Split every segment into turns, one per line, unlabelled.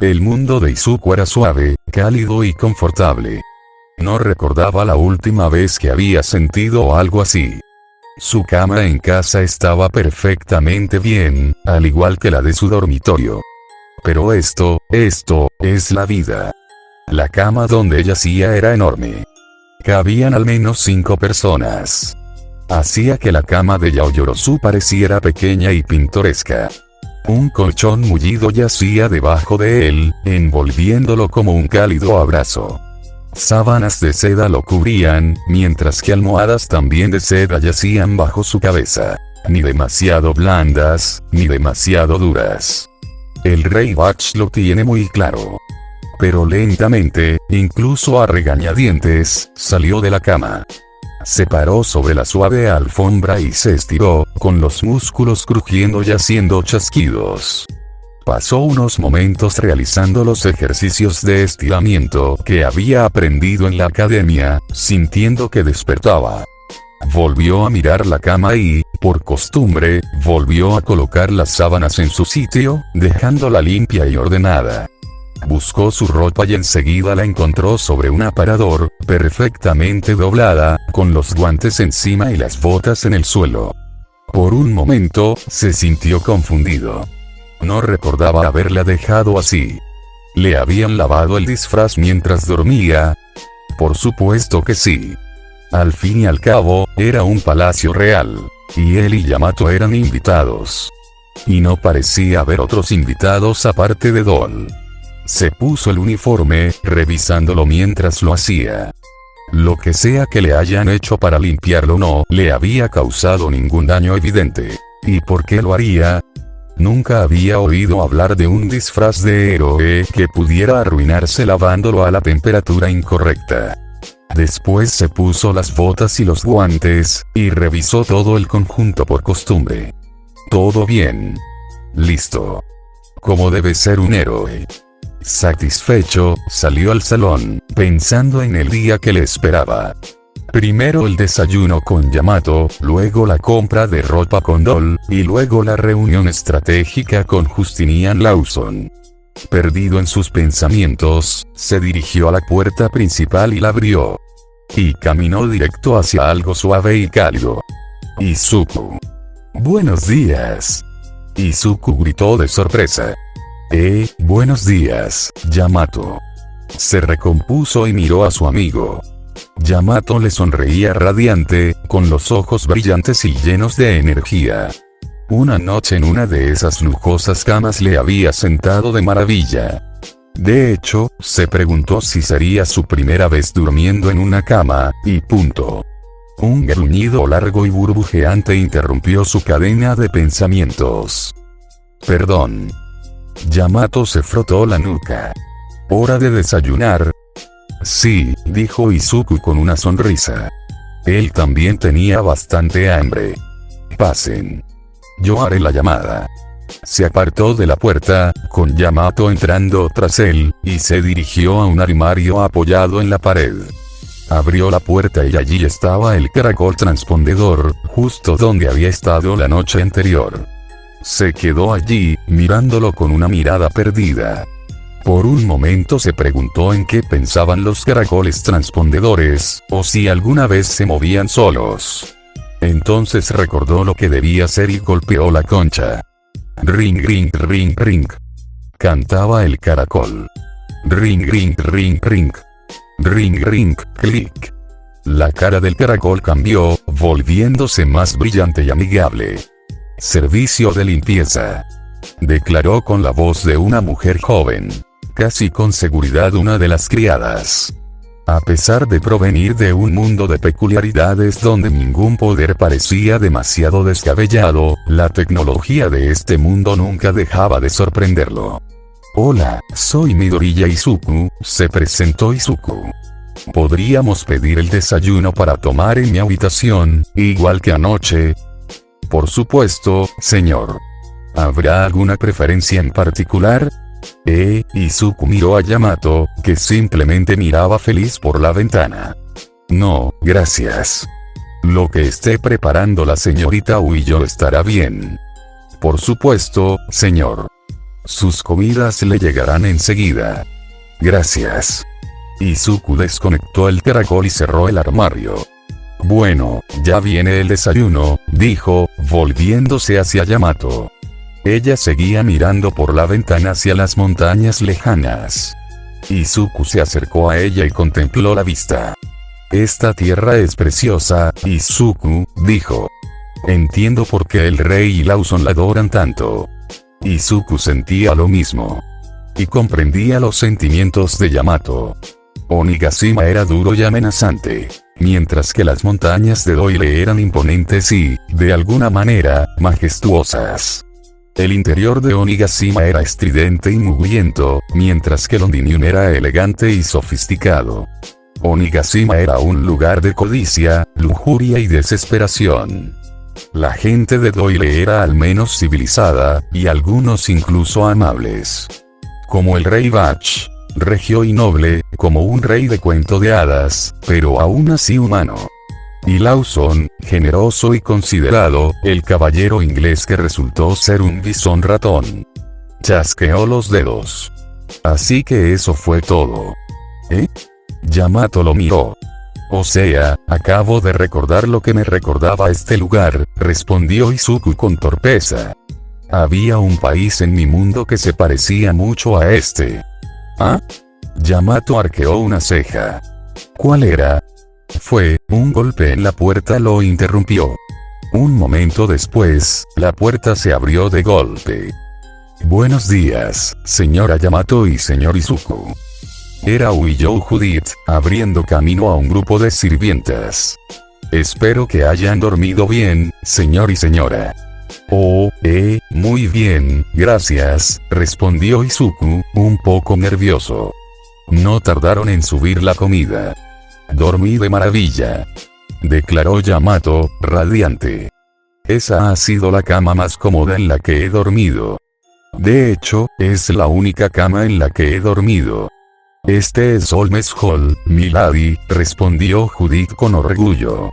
El mundo de Izuku era suave, cálido y confortable. No recordaba la última vez que había sentido algo así. Su cama en casa estaba perfectamente bien, al igual que la de su dormitorio. Pero esto es la vida. La cama donde yacía era enorme. Cabían al menos 5 personas. Hacía que la cama de Yaoyorozu pareciera pequeña y pintoresca. Un colchón mullido yacía debajo de él, envolviéndolo como un cálido abrazo. Sábanas de seda lo cubrían, mientras que almohadas también de seda yacían bajo su cabeza. Ni demasiado blandas, ni demasiado duras. El rey Bach lo tiene muy claro. Pero lentamente, incluso a regañadientes, salió de la cama. Se paró sobre la suave alfombra y se estiró, con los músculos crujiendo y haciendo chasquidos. Pasó unos momentos realizando los ejercicios de estiramiento que había aprendido en la academia, sintiendo que despertaba. Volvió a mirar la cama y, por costumbre, volvió a colocar las sábanas en su sitio, dejándola limpia y ordenada. Buscó su ropa y enseguida la encontró sobre un aparador, perfectamente doblada, con los guantes encima y las botas en el suelo. Por un momento, se sintió confundido. No recordaba haberla dejado así. ¿Le habían lavado el disfraz mientras dormía? Por supuesto que sí. Al fin y al cabo, era un palacio real. Y él y Yamato eran invitados. Y no parecía haber otros invitados aparte de Dol. Se puso el uniforme, revisándolo mientras lo hacía. Lo que sea que le hayan hecho para limpiarlo no le había causado ningún daño evidente. ¿Y por qué lo haría? Nunca había oído hablar de un disfraz de héroe que pudiera arruinarse lavándolo a la temperatura incorrecta. Después se puso las botas y los guantes, y revisó todo el conjunto por costumbre. Todo bien. Listo. Como debe ser un héroe. Satisfecho, salió al salón, pensando en el día que le esperaba. Primero el desayuno con Yamato, luego la compra de ropa con Dol, y luego la reunión estratégica con Justinian Lawson. Perdido en sus pensamientos, se dirigió a la puerta principal y la abrió. Y caminó directo hacia algo suave y cálido. Izuku. Buenos días. Izuku gritó de sorpresa. Buenos días, Yamato. Se recompuso y miró a su amigo. Yamato le sonreía radiante, con los ojos brillantes y llenos de energía. Una noche en una de esas lujosas camas le había sentado de maravilla. De hecho, se preguntó si sería su primera vez durmiendo en una cama, y punto. Un gruñido largo y burbujeante interrumpió su cadena de pensamientos. Perdón. Yamato se frotó la nuca. ¿Hora de desayunar? Sí, dijo Izuku con una sonrisa. Él también tenía bastante hambre. Pasen. Yo haré la llamada. Se apartó de la puerta, con Yamato entrando tras él, y se dirigió a un armario apoyado en la pared. Abrió la puerta y allí estaba el caracol transpondedor, justo donde había estado la noche anterior. Se quedó allí, mirándolo con una mirada perdida. Por un momento se preguntó en qué pensaban los caracoles transpondedores, o si alguna vez se movían solos. Entonces recordó lo que debía hacer y golpeó la concha. Ring ring ring ring. Cantaba el caracol. Ring ring ring ring. Ring ring, clic. La cara del caracol cambió, volviéndose más brillante y amigable. Servicio de limpieza. Declaró con la voz de una mujer joven. Casi con seguridad una de las criadas. A pesar de provenir de un mundo de peculiaridades donde ningún poder parecía demasiado descabellado, la tecnología de este mundo nunca dejaba de sorprenderlo. Hola, soy Midoriya Izuku, se presentó Izuku. ¿Podríamos pedir el desayuno para tomar en mi habitación, igual que anoche? Por supuesto, señor. ¿Habrá alguna preferencia en particular? Izuku miró a Yamato, que simplemente miraba feliz por la ventana. No, gracias. Lo que esté preparando la señorita Uiyo estará bien. Por supuesto, señor. sus comidas le llegarán enseguida. Gracias. Izuku desconectó el caracol y cerró el armario. Bueno, ya viene el desayuno, dijo, volviéndose hacia Yamato. Ella seguía mirando por la ventana hacia las montañas lejanas. Izuku se acercó a ella y contempló la vista. Esta tierra es preciosa, Izuku, dijo. Entiendo por qué el rey y Lawson la adoran tanto. Izuku sentía lo mismo. Y comprendía los sentimientos de Yamato. Onigashima era duro y amenazante, mientras que las montañas de Doile eran imponentes y, de alguna manera, majestuosas. El interior de Onigashima era estridente y mugriento, mientras que Londinium era elegante y sofisticado. Onigashima era un lugar de codicia, lujuria y desesperación. La gente de Doile era al menos civilizada, y algunos incluso amables. Como el rey Bach, regio y noble, como un rey de cuento de hadas, pero aún así humano. Y Lawson, generoso y considerado, el caballero inglés que resultó ser un bisón ratón. Chasqueó los dedos. Así que eso fue todo. ¿Eh? Yamato lo miró. O sea, acabo de recordar lo que me recordaba este lugar, respondió Izuku con torpeza. Había un país en mi mundo que se parecía mucho a este. ¿Ah? Yamato arqueó una ceja. ¿Cuál era? Un golpe en la puerta lo interrumpió. Un momento después, la puerta se abrió de golpe. Buenos días, señora Yamato y señor Izuku. Era Uiyou Judith, abriendo camino a un grupo de sirvientas. Espero que hayan dormido bien, señor y señora. Oh, muy bien, gracias, respondió Izuku, un poco nervioso. No tardaron en subir la comida. Dormí de maravilla, declaró Yamato, radiante. Esa ha sido la cama más cómoda en la que he dormido. De hecho, es la única cama en la que he dormido. Este es Holmes Hall, milady, respondió Judith con orgullo.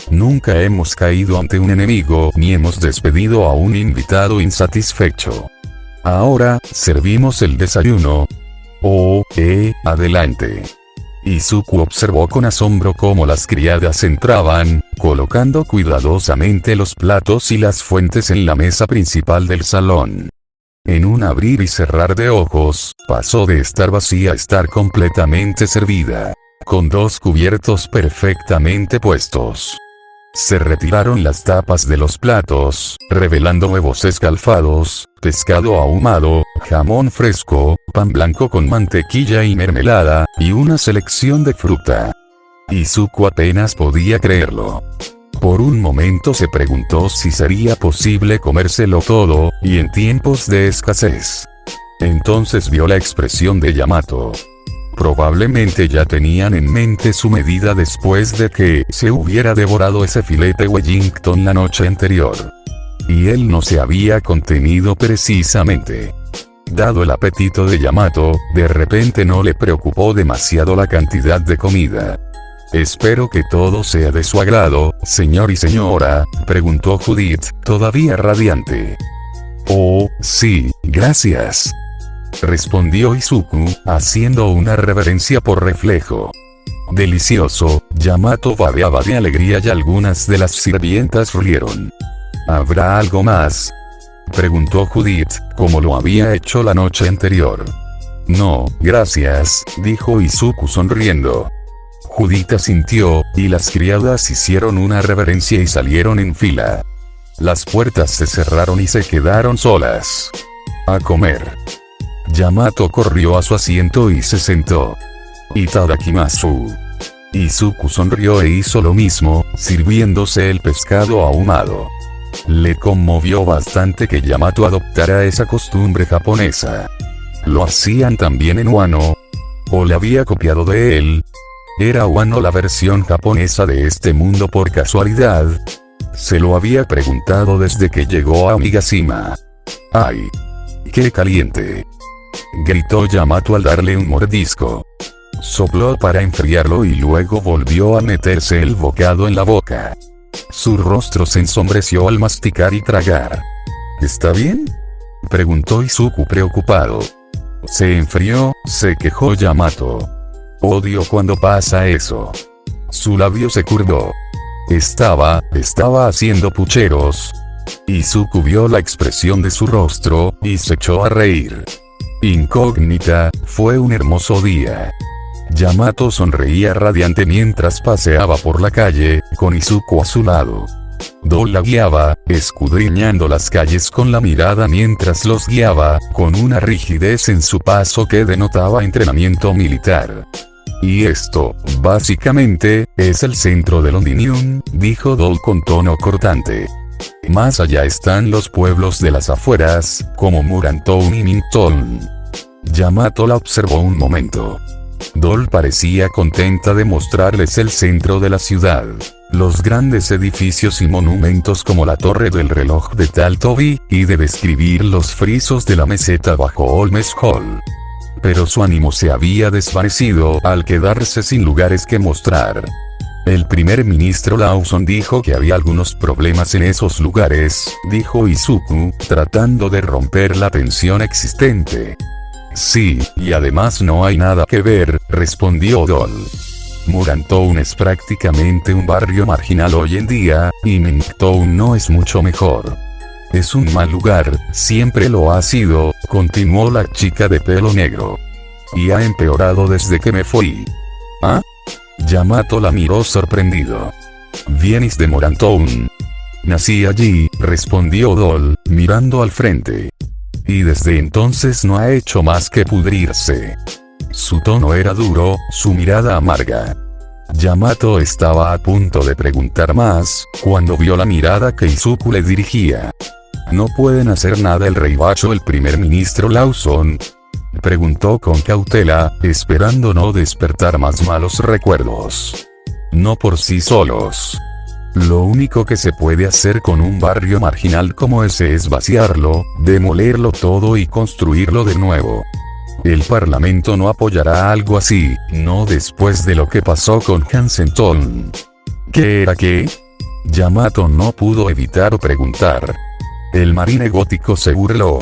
Nunca hemos caído ante un enemigo ni hemos despedido a un invitado insatisfecho. Ahora, servimos el desayuno. Oh, adelante. Izuku observó con asombro cómo las criadas entraban, colocando cuidadosamente los platos y las fuentes en la mesa principal del salón. En un abrir y cerrar de ojos, pasó de estar vacía a estar completamente servida, con 2 cubiertos perfectamente puestos. Se retiraron las tapas de los platos, revelando huevos escalfados, pescado ahumado, jamón fresco, pan blanco con mantequilla y mermelada, y una selección de fruta. Izuku apenas podía creerlo. Por un momento se preguntó si sería posible comérselo todo, y en tiempos de escasez. Entonces vio la expresión de Yamato. Probablemente ya tenían en mente su medida después de que se hubiera devorado ese filete Wellington la noche anterior. Y él no se había contenido precisamente. Dado el apetito de Yamato, de repente no le preocupó demasiado la cantidad de comida. Espero que todo sea de su agrado, señor y señora, preguntó Judith, todavía radiante. Oh, sí, gracias, respondió Izuku, haciendo una reverencia por reflejo. Delicioso, Yamato babeaba de alegría y algunas de las sirvientas rieron. ¿Habrá algo más?, preguntó Judith, como lo había hecho la noche anterior. No, gracias, dijo Izuku sonriendo. Judith asintió, y las criadas hicieron una reverencia y salieron en fila. Las puertas se cerraron y se quedaron solas. A comer. Yamato corrió a su asiento y se sentó. Itadakimasu. Izuku sonrió e hizo lo mismo, sirviéndose el pescado ahumado. Le conmovió bastante que Yamato adoptara esa costumbre japonesa. ¿Lo hacían también en Wano? ¿O le había copiado de él? ¿Era Wano la versión japonesa de este mundo por casualidad? Se lo había preguntado desde que llegó a Onigashima. ¡Ay! ¡Qué caliente!, gritó Yamato al darle un mordisco. Sopló para enfriarlo y luego volvió a meterse el bocado en la boca. Su rostro se ensombreció al masticar y tragar. ¿Está bien?, Preguntó Izuku preocupado. Se enfrió, se quejó Yamato. Odio cuando pasa eso. Su labio se curvó. Estaba haciendo pucheros. Izuku vio la expresión de su rostro, y se echó a reír. Incógnita, fue un hermoso día. Yamato sonreía radiante mientras paseaba por la calle, con Izuku a su lado. Dol la guiaba, escudriñando las calles con la mirada mientras los guiaba, con una rigidez en su paso que denotaba entrenamiento militar. Y esto, básicamente, es el centro de Londinium, dijo Dol con tono cortante. Más allá están los pueblos de las afueras, como Murantown y Minton. Yamato la observó un momento. Dol parecía contenta de mostrarles el centro de la ciudad. Los grandes edificios y monumentos como la torre del reloj de Taltobi, y de describir los frisos de la meseta bajo Holmes Hall. Pero su ánimo se había desvanecido al quedarse sin lugares que mostrar. El primer ministro Lawson dijo que había algunos problemas en esos lugares, dijo Izuku, tratando de romper la tensión existente. Sí, y además no hay nada que ver, respondió Dol. Murantown es prácticamente un barrio marginal hoy en día, y Mintown no es mucho mejor. Es un mal lugar, siempre lo ha sido, continuó la chica de pelo negro. Y ha empeorado desde que me fui. ¿Ah? Yamato la miró sorprendido. ¿Vienes de Murantown? Nací allí, respondió Dol, mirando al frente. Y desde entonces no ha hecho más que pudrirse. Su tono era duro, su mirada amarga. Yamato estaba a punto de preguntar más, cuando vio la mirada que Izuku le dirigía. ¿No pueden hacer nada el rey Bacho, el primer ministro Lawson? Preguntó con cautela, esperando no despertar más malos recuerdos. No por sí solos. Lo único que se puede hacer con un barrio marginal como ese es vaciarlo, demolerlo todo y construirlo de nuevo. El Parlamento no apoyará algo así, no después de lo que pasó con Hansenton. ¿Qué era qué? Yamato no pudo evitar preguntar. El marine gótico se burló.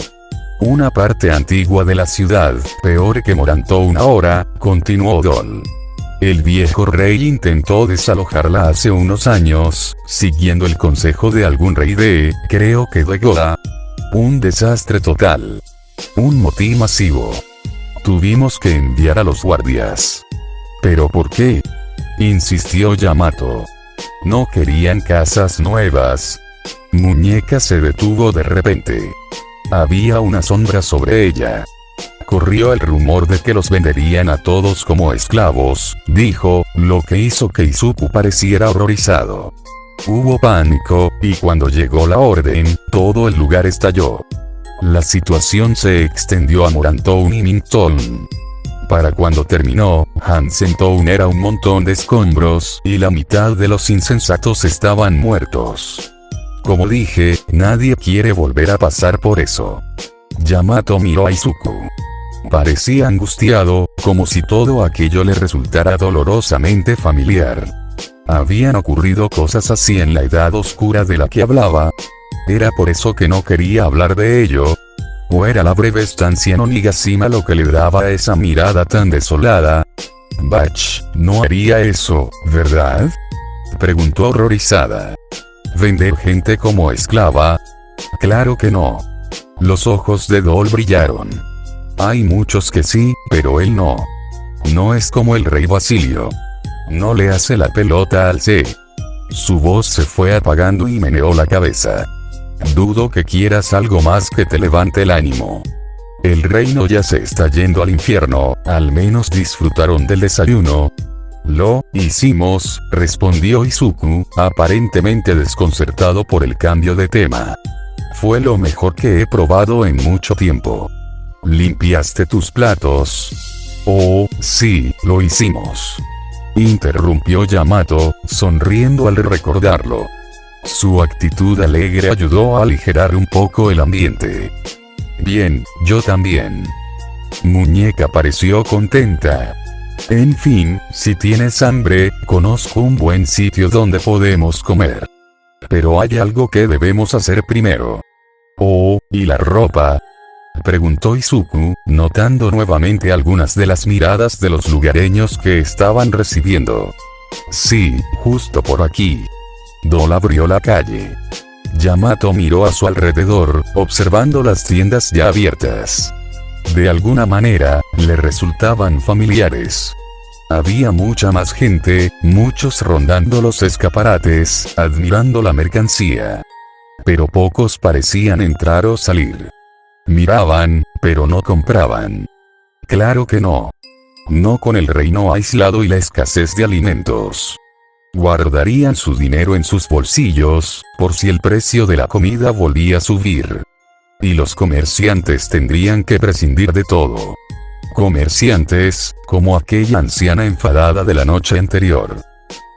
Una parte antigua de la ciudad, peor que Murantown ahora, continuó Dol. El viejo rey intentó desalojarla hace unos años, siguiendo el consejo de algún rey creo que de Goda. Un desastre total. Un motín masivo. Tuvimos que enviar a los guardias. ¿Pero por qué? Insistió Yamato. No querían casas nuevas. Muñeca se detuvo de repente. Había una sombra sobre ella. Corrió el rumor de que los venderían a todos como esclavos, dijo, lo que hizo que Izuku pareciera horrorizado. Hubo pánico, y cuando llegó la orden, todo el lugar estalló. La situación se extendió a Murantown y Minton. Para cuando terminó, Hansentown era un montón de escombros, y la mitad de los insensatos estaban muertos. Como dije, nadie quiere volver a pasar por eso. Yamato miró a Izuku. Parecía angustiado, como si todo aquello le resultara dolorosamente familiar. ¿Habían ocurrido cosas así en la edad oscura de la que hablaba? ¿Era por eso que no quería hablar de ello? ¿O era la breve estancia en Onigashima lo que le daba esa mirada tan desolada? Bach, no haría eso, ¿verdad? Preguntó horrorizada. ¿Vender gente como esclava? Claro que no. Los ojos de Dol brillaron. Hay muchos que sí, pero él no. No es como el rey Basilio. No le hace la pelota al C. Su voz se fue apagando y meneó la cabeza. Dudo que quieras algo más que te levante el ánimo. El reino ya se está yendo al infierno, al menos disfrutaron del desayuno. Lo hicimos, respondió Izuku, aparentemente desconcertado por el cambio de tema. Fue lo mejor que he probado en mucho tiempo. ¿Limpiaste tus platos? Oh, sí, lo hicimos. Interrumpió Yamato, sonriendo al recordarlo. Su actitud alegre ayudó a aligerar un poco el ambiente. Bien, yo también. Muñeca pareció contenta. En fin, si tienes hambre, conozco un buen sitio donde podemos comer. Pero hay algo que debemos hacer primero. Oh, ¿y la ropa?, preguntó Izuku, notando nuevamente algunas de las miradas de los lugareños que estaban recibiendo. Sí, justo por aquí. Dol abrió la calle. Yamato miró a su alrededor, observando las tiendas ya abiertas. De alguna manera, le resultaban familiares. Había mucha más gente, muchos rondando los escaparates, admirando la mercancía. Pero pocos parecían entrar o salir. Miraban, pero no compraban. Claro que no. No con el reino aislado y la escasez de alimentos. Guardarían su dinero en sus bolsillos, por si el precio de la comida volvía a subir. Y los comerciantes tendrían que prescindir de todo. Comerciantes, como aquella anciana enfadada de la noche anterior.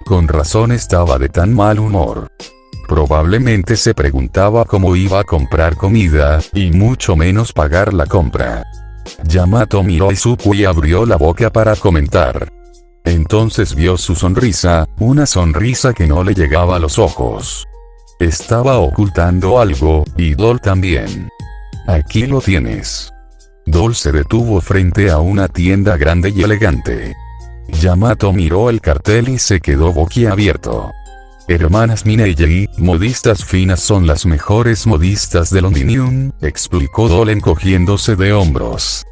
Con razón estaba de tan mal humor. Probablemente se preguntaba cómo iba a comprar comida, y mucho menos pagar la compra. Yamato miró a Izuku y abrió la boca para comentar. Entonces vio su sonrisa, una sonrisa que no le llegaba a los ojos. Estaba ocultando algo, y Dol también. Aquí lo tienes. Dol se detuvo frente a una tienda grande y elegante. Yamato miró el cartel y se quedó boquiabierto. Hermanas Minei, modistas finas son las mejores modistas de Londinium, explicó Dol encogiéndose de hombros.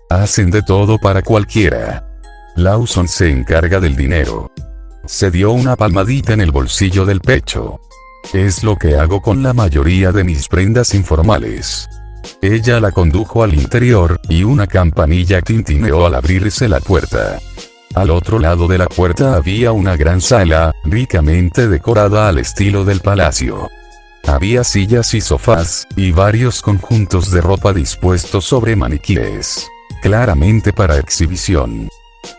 Hacen de todo para cualquiera. Lawson se encarga del dinero. Se dio una palmadita en el bolsillo del pecho. Es lo que hago con la mayoría de mis prendas informales. Ella la condujo al interior, y una campanilla tintineó al abrirse la puerta. Al otro lado de la puerta había una gran sala, ricamente decorada al estilo del palacio. Había sillas y sofás, y varios conjuntos de ropa dispuestos sobre maniquíes. Claramente para exhibición.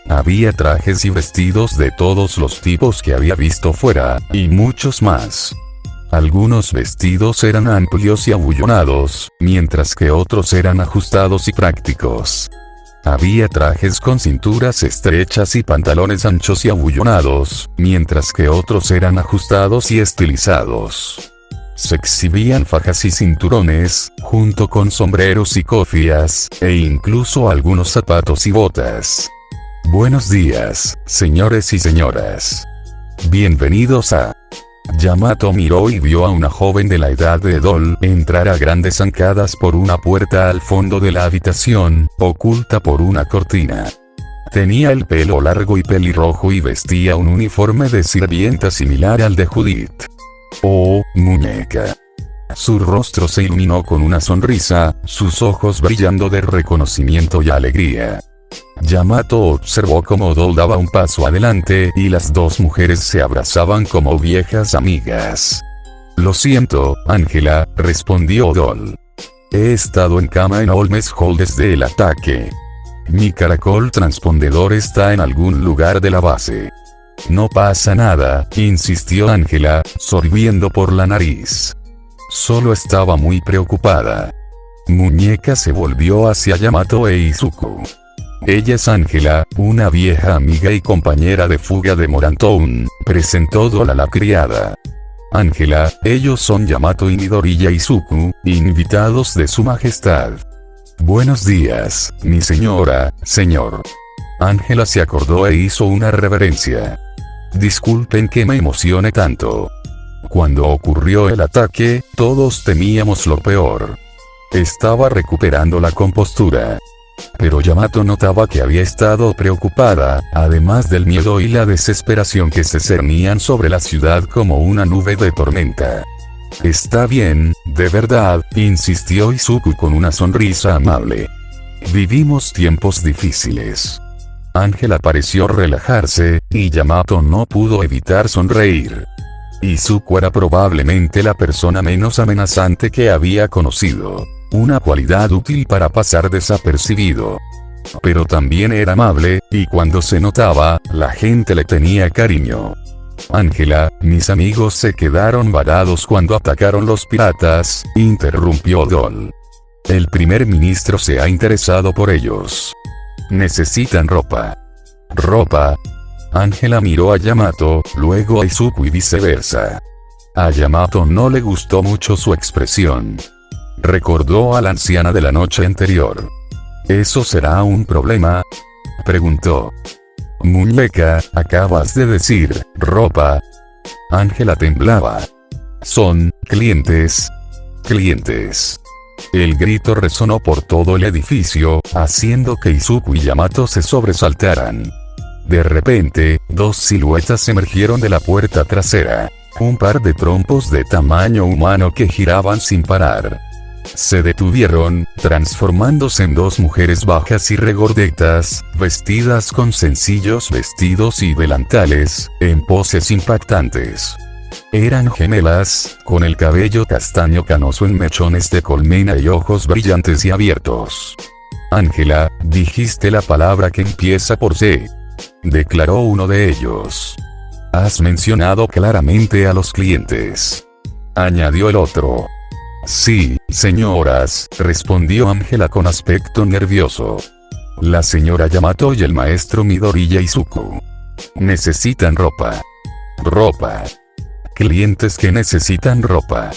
Había trajes y vestidos de todos los tipos que había visto fuera, y muchos más. Algunos vestidos eran amplios y abullonados, mientras que otros eran ajustados y prácticos. Había trajes con cinturas estrechas y pantalones anchos y abullonados, mientras que otros eran ajustados y estilizados. Se exhibían fajas y cinturones, junto con sombreros y cofias, e incluso algunos zapatos y botas. Buenos días, señores y señoras. Bienvenidos a... Yamato miró y vio a una joven de la edad de Dol entrar a grandes zancadas por una puerta al fondo de la habitación, oculta por una cortina. Tenía el pelo largo y pelirrojo y vestía un uniforme de sirvienta similar al de Judith. Oh, muñeca. Su rostro se iluminó con una sonrisa, sus ojos brillando de reconocimiento y alegría. Yamato observó cómo Dol daba un paso adelante y las dos mujeres se abrazaban como viejas amigas. Lo siento, Ángela, respondió Dol. He estado en cama en Holmes Hall desde el ataque. Mi caracol transpondedor está en algún lugar de la base. No pasa nada, insistió Ángela, sorbiendo por la nariz. Solo estaba muy preocupada. Muñeca se volvió hacia Yamato e Izuku. Ella es Ángela, una vieja amiga y compañera de fuga de Morantown, presentó Dol a la criada. Ángela, ellos son Yamato y Midoriya Izuku, invitados de su majestad. Buenos días, mi señora, señor. Ángela se acordó e hizo una reverencia. Disculpen que me emocione tanto. Cuando ocurrió el ataque, todos temíamos lo peor. Estaba recuperando la compostura. Pero Yamato notaba que había estado preocupada, además del miedo y la desesperación que se cernían sobre la ciudad como una nube de tormenta. Está bien, de verdad, insistió Izuku con una sonrisa amable. Vivimos tiempos difíciles. Ángela pareció relajarse, y Yamato no pudo evitar sonreír. Izuku era probablemente la persona menos amenazante que había conocido. Una cualidad útil para pasar desapercibido. Pero también era amable, y cuando se notaba, la gente le tenía cariño. Ángela, mis amigos se quedaron varados cuando atacaron los piratas, interrumpió Dol. El primer ministro se ha interesado por ellos. Necesitan ropa. ¿Ropa? Ángela miró a Yamato, luego a Izuku y viceversa. A Yamato no le gustó mucho su expresión. Recordó a la anciana de la noche anterior. ¿Eso será un problema?, preguntó. Muñeca, acabas de decir, ropa. Ángela temblaba. Son clientes. Clientes. El grito resonó por todo el edificio, haciendo que Izuku y Yamato se sobresaltaran. De repente, dos siluetas emergieron de la puerta trasera. Un par de trompos de tamaño humano que giraban sin parar. Se detuvieron, transformándose en dos mujeres bajas y regordetas, vestidas con sencillos vestidos y delantales, en poses impactantes. Eran gemelas, con el cabello castaño canoso en mechones de colmena y ojos brillantes y abiertos. Ángela, dijiste la palabra que empieza por C, declaró uno de ellos. Has mencionado claramente a los clientes, añadió el otro. Sí, señoras, respondió Ángela con aspecto nervioso. La señora Yamato y el maestro Midoriya Izuku necesitan ropa. Ropa. Clientes que necesitan ropa.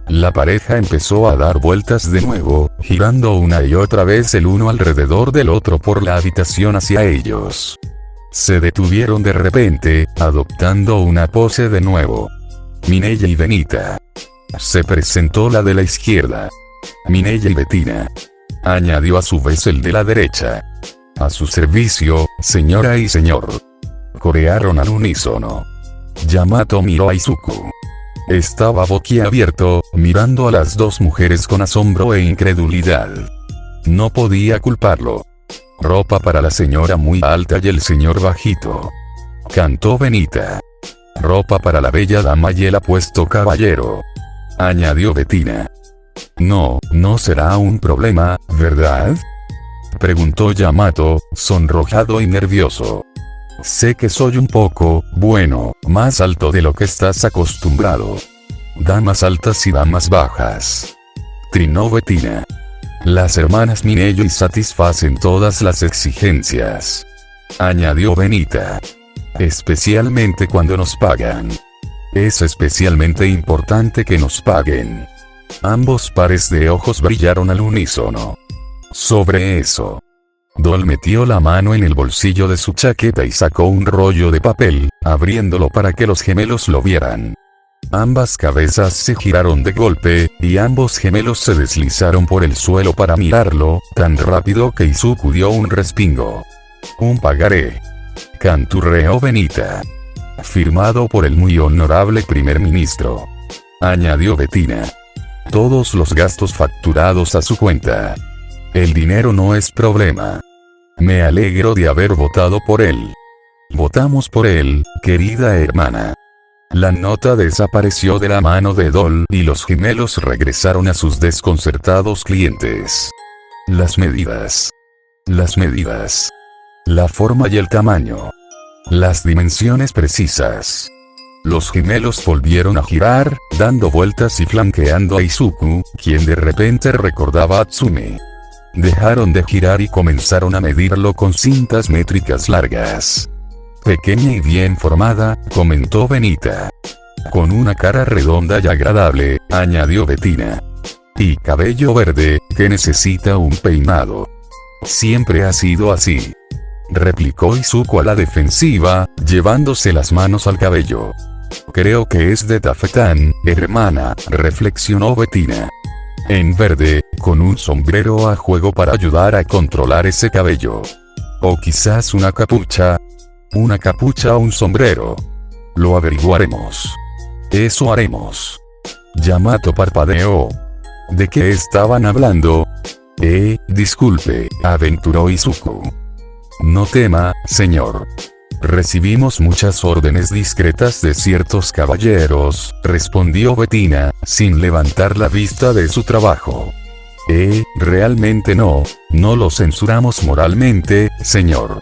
La pareja empezó a dar vueltas de nuevo, girando una y otra vez el uno alrededor del otro por la habitación hacia ellos. Se detuvieron de repente, adoptando una pose de nuevo. Mineya y Benita. Se presentó la de la izquierda. Mineya y Bettina, añadió a su vez el de la derecha. A su servicio, señora y señor, corearon al unísono. Yamato miró a Izuku. Estaba boquiabierto, mirando a las dos mujeres con asombro e incredulidad. No podía culparlo. Ropa para la señora muy alta y el señor bajito, cantó Benita. Ropa para la bella dama y el apuesto caballero, añadió Bettina. No será un problema, ¿verdad?, preguntó Yamato, sonrojado y nervioso. Sé que soy un poco, más alto de lo que estás acostumbrado. Damas altas y damas bajas, trinó Bettina. Las hermanas Mineyo y satisfacen todas las exigencias, añadió Benita. Especialmente cuando nos pagan. Es especialmente importante que nos paguen. Ambos pares de ojos brillaron al unísono. Sobre eso, Dol metió la mano en el bolsillo de su chaqueta y sacó un rollo de papel, abriéndolo para que los gemelos lo vieran. Ambas cabezas se giraron de golpe, y ambos gemelos se deslizaron por el suelo para mirarlo, tan rápido que Izuku dio un respingo. Un pagaré, canturreó Benita. Firmado por el muy honorable primer ministro, añadió Bettina. Todos los gastos facturados a su cuenta. El dinero no es problema. Me alegro de haber votado por él. Votamos por él, querida hermana. La nota desapareció de la mano de Dol y los gemelos regresaron a sus desconcertados clientes. Las medidas. Las medidas. La forma y el tamaño. Las dimensiones precisas. Los gemelos volvieron a girar, dando vueltas y flanqueando a Izuku, quien de repente recordaba a Tsune. Dejaron de girar y comenzaron a medirlo con cintas métricas largas. Pequeña y bien formada, comentó Benita. Con una cara redonda y agradable, añadió Bettina. Y cabello verde, que necesita un peinado. Siempre ha sido así, replicó Izuku a la defensiva, llevándose las manos al cabello. Creo que es de tafetán, hermana, reflexionó Bettina. En verde, con un sombrero a juego para ayudar a controlar ese cabello. O quizás una capucha. Una capucha o un sombrero. Lo averiguaremos. Eso haremos. Yamato parpadeó. ¿De qué estaban hablando? Disculpe, aventuró Izuku. No tema, señor. Recibimos muchas órdenes discretas de ciertos caballeros, respondió Bettina, sin levantar la vista de su trabajo. Realmente no lo censuramos moralmente, señor.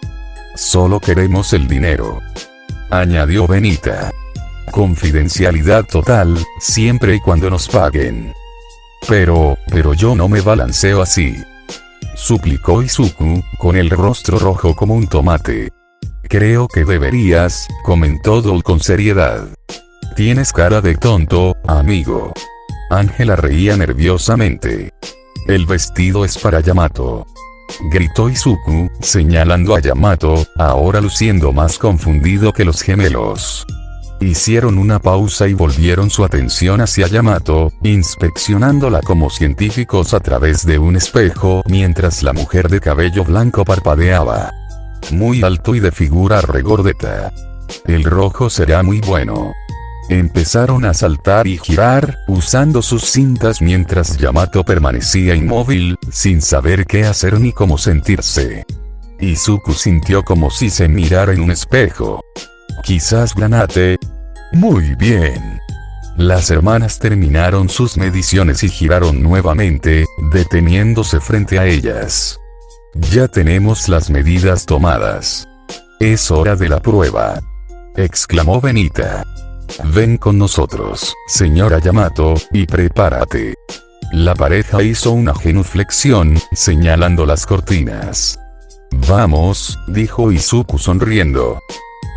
Solo queremos el dinero, añadió Benita. Confidencialidad total, siempre y cuando nos paguen. Pero yo no me balanceo así, suplicó Izuku, con el rostro rojo como un tomate. Creo que deberías, comentó Dol con seriedad. Tienes cara de tonto, amigo. Ángela reía nerviosamente. El vestido es para Yamato, gritó Izuku, señalando a Yamato, ahora luciendo más confundido que los gemelos. Hicieron una pausa y volvieron su atención hacia Yamato, inspeccionándola como científicos a través de un espejo, mientras la mujer de cabello blanco parpadeaba. Muy alto y de figura regordeta. El rojo será muy bueno. Empezaron a saltar y girar, usando sus cintas mientras Yamato permanecía inmóvil, sin saber qué hacer ni cómo sentirse. Izuku sintió como si se mirara en un espejo. Quizás Granate. Muy bien. Las hermanas terminaron sus mediciones y giraron nuevamente, deteniéndose frente a ellas. Ya tenemos las medidas tomadas. Es hora de la prueba, exclamó Benita. Ven con nosotros, señora Yamato, y prepárate. La pareja hizo una genuflexión, señalando las cortinas. Vamos, dijo Izuku sonriendo.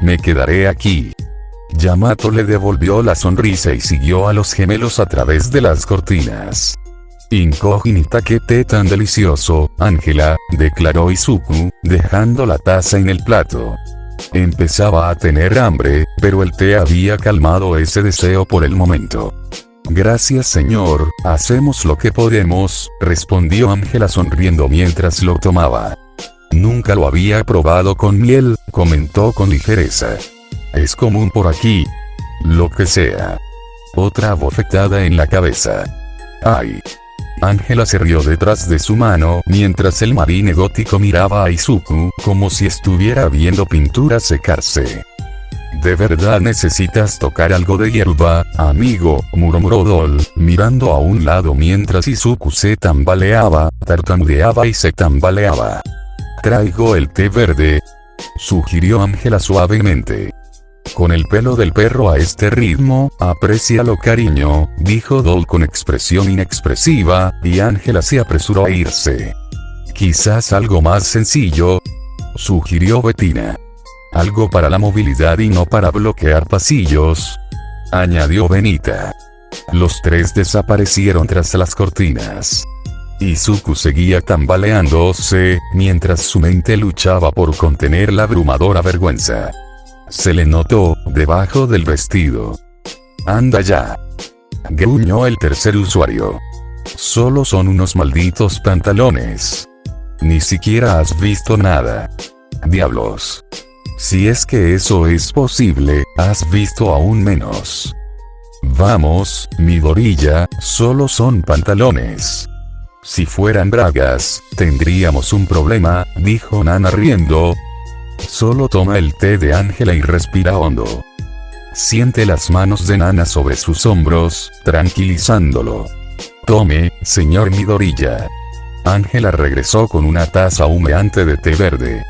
Me quedaré aquí. Yamato le devolvió la sonrisa y siguió a los gemelos a través de las cortinas. Incógnita, qué té tan delicioso, Ángela, declaró Izuku, dejando la taza en el plato. Empezaba a tener hambre, pero el té había calmado ese deseo por el momento. Gracias señor, hacemos lo que podemos, respondió Ángela sonriendo mientras lo tomaba. Nunca lo había probado con miel, comentó con ligereza. Es común por aquí. Lo que sea. Otra bofetada en la cabeza. ¡Ay! Ángela se rió detrás de su mano, mientras el marine gótico miraba a Izuku, como si estuviera viendo pintura secarse. ¿De verdad necesitas tocar algo de hierba, amigo?, murmuró Dol, mirando a un lado mientras Izuku se tambaleaba, tartamudeaba y se tambaleaba. Traigo el té verde, sugirió Ángela suavemente. Con el pelo del perro a este ritmo, aprécialo cariño, dijo Dol con expresión inexpresiva, y Ángela se apresuró a irse. Quizás algo más sencillo, sugirió Bettina. Algo para la movilidad y no para bloquear pasillos, añadió Benita. Los tres desaparecieron tras las cortinas. Izuku seguía tambaleándose, mientras su mente luchaba por contener la abrumadora vergüenza. Se le notó, debajo del vestido. Anda ya, gruñó el tercer usuario. Solo son unos malditos pantalones. Ni siquiera has visto nada. Diablos. Si es que eso es posible, has visto aún menos. Vamos, Midoriya, solo son pantalones. Si fueran bragas, tendríamos un problema, dijo Nana riendo. Solo toma el té de Ángela y respira hondo. Siente las manos de Nana sobre sus hombros, tranquilizándolo. Tome, señor Midoriya. Ángela regresó con una taza humeante de té verde.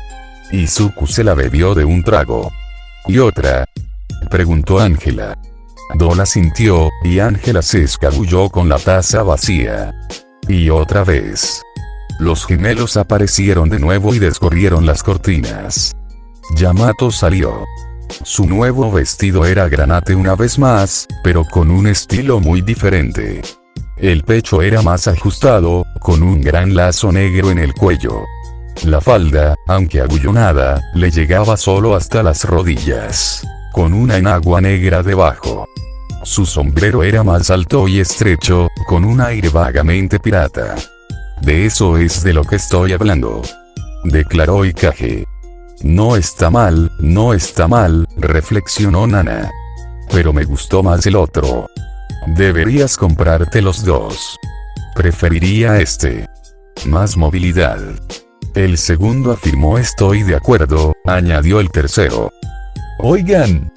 Izuku se la bebió de un trago. ¿Y otra?, preguntó Ángela. Dol sintió, y Ángela se escabulló con la taza vacía. Y otra vez. Los gemelos aparecieron de nuevo y descorrieron las cortinas. Yamato salió. Su nuevo vestido era granate una vez más, pero con un estilo muy diferente. El pecho era más ajustado, con un gran lazo negro en el cuello. La falda, aunque agullonada, le llegaba solo hasta las rodillas, con una enagua negra debajo. Su sombrero era más alto y estrecho, con un aire vagamente pirata. De eso es de lo que estoy hablando, declaró Ikage. No está mal, reflexionó Nana. Pero me gustó más el otro. Deberías comprarte los dos. Preferiría este. Más movilidad. El segundo afirmó. Estoy de acuerdo, añadió el tercero. Oigan,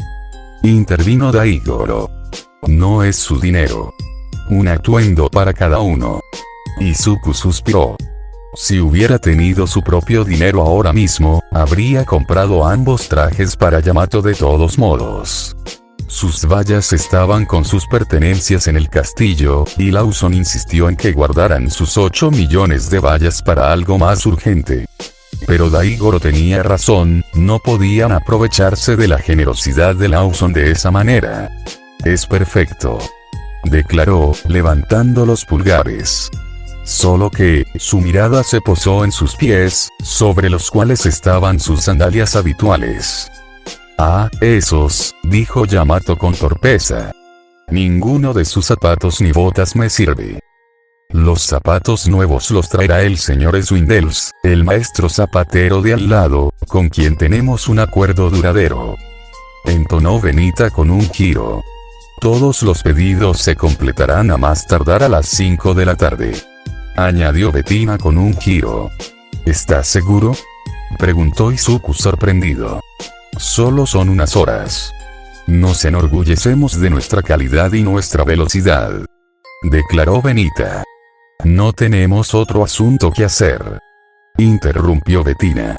intervino Daigoro. No es su dinero. Un atuendo para cada uno. Izuku suspiró. Si hubiera tenido su propio dinero ahora mismo, habría comprado ambos trajes para Yamato de todos modos. Sus vallas estaban con sus pertenencias en el castillo, y Lawson insistió en que guardaran sus 8 millones de vallas para algo más urgente. Pero Daigoro tenía razón, no podían aprovecharse de la generosidad de Lawson de esa manera. Es perfecto. declaró, levantando los pulgares. Solo que, su mirada se posó en sus pies, sobre los cuales estaban sus sandalias habituales. Ah, esos, dijo Yamato con torpeza. Ninguno de sus zapatos ni botas me sirve. Los zapatos nuevos los traerá el señor Swindles, el maestro zapatero de al lado, con quien tenemos un acuerdo duradero. Entonó Benita con un giro. Todos los pedidos se completarán a más tardar a las 5 de la tarde. Añadió Bettina con un giro. ¿Estás seguro?, preguntó Izuku sorprendido. Solo son unas horas. Nos enorgullecemos de nuestra calidad y nuestra velocidad, declaró Benita. No tenemos otro asunto que hacer, interrumpió Bettina.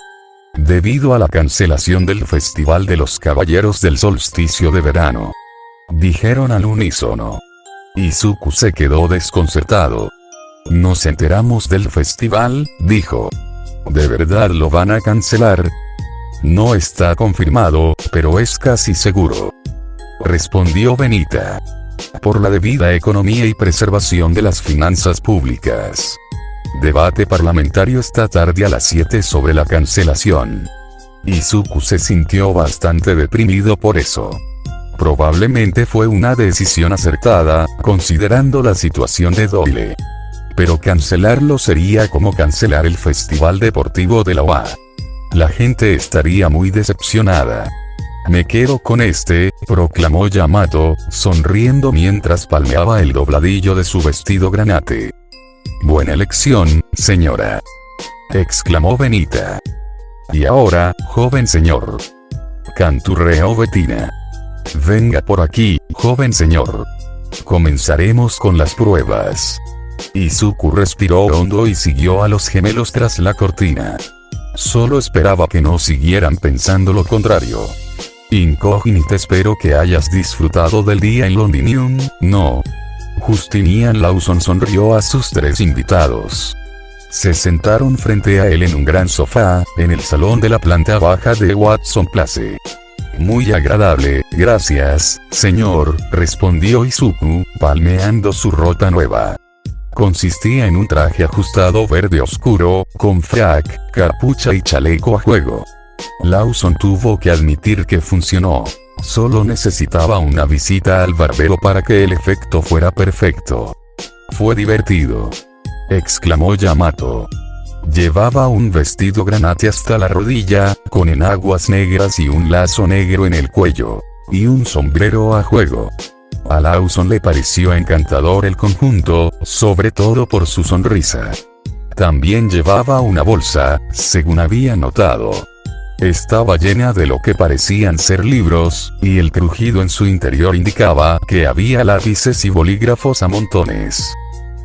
Debido a la cancelación del Festival de los Caballeros del Solsticio de Verano, dijeron al unísono. Izuku se quedó desconcertado. Nos enteramos del festival, dijo. ¿De verdad lo van a cancelar? No está confirmado, pero es casi seguro, respondió Benita. Por la debida economía y preservación de las finanzas públicas. Debate parlamentario esta tarde a las 7 sobre la cancelación. Izuku se sintió bastante deprimido por eso. Probablemente fue una decisión acertada, considerando la situación de Doyle. Pero cancelarlo sería como cancelar el Festival Deportivo de la UA. La gente estaría muy decepcionada. Me quedo con este, proclamó Yamato, sonriendo mientras palmeaba el dobladillo de su vestido granate. Buena elección, señora, exclamó Benita. Y ahora, joven señor, canturreó Bettina. Venga por aquí, joven señor. Comenzaremos con las pruebas. Izuku respiró hondo y siguió a los gemelos tras la cortina. Solo esperaba que no siguieran pensando lo contrario. Incógnita, espero que hayas disfrutado del día en Londinium, ¿no? Justinian Lawson sonrió a sus tres invitados. Se sentaron frente a él en un gran sofá, en el salón de la planta baja de Watson Place. Muy agradable, gracias, señor, respondió Izuku, palmeando su ropa nueva. Consistía en un traje ajustado verde oscuro, con frac, capucha y chaleco a juego. Lawson tuvo que admitir que funcionó. Solo necesitaba una visita al barbero para que el efecto fuera perfecto. Fue divertido, exclamó Yamato. Llevaba un vestido granate hasta la rodilla, con enaguas negras y un lazo negro en el cuello, y un sombrero a juego. A Lawson le pareció encantador el conjunto, sobre todo por su sonrisa. También llevaba una bolsa, según había notado. Estaba llena de lo que parecían ser libros, y el crujido en su interior indicaba que había lápices y bolígrafos a montones.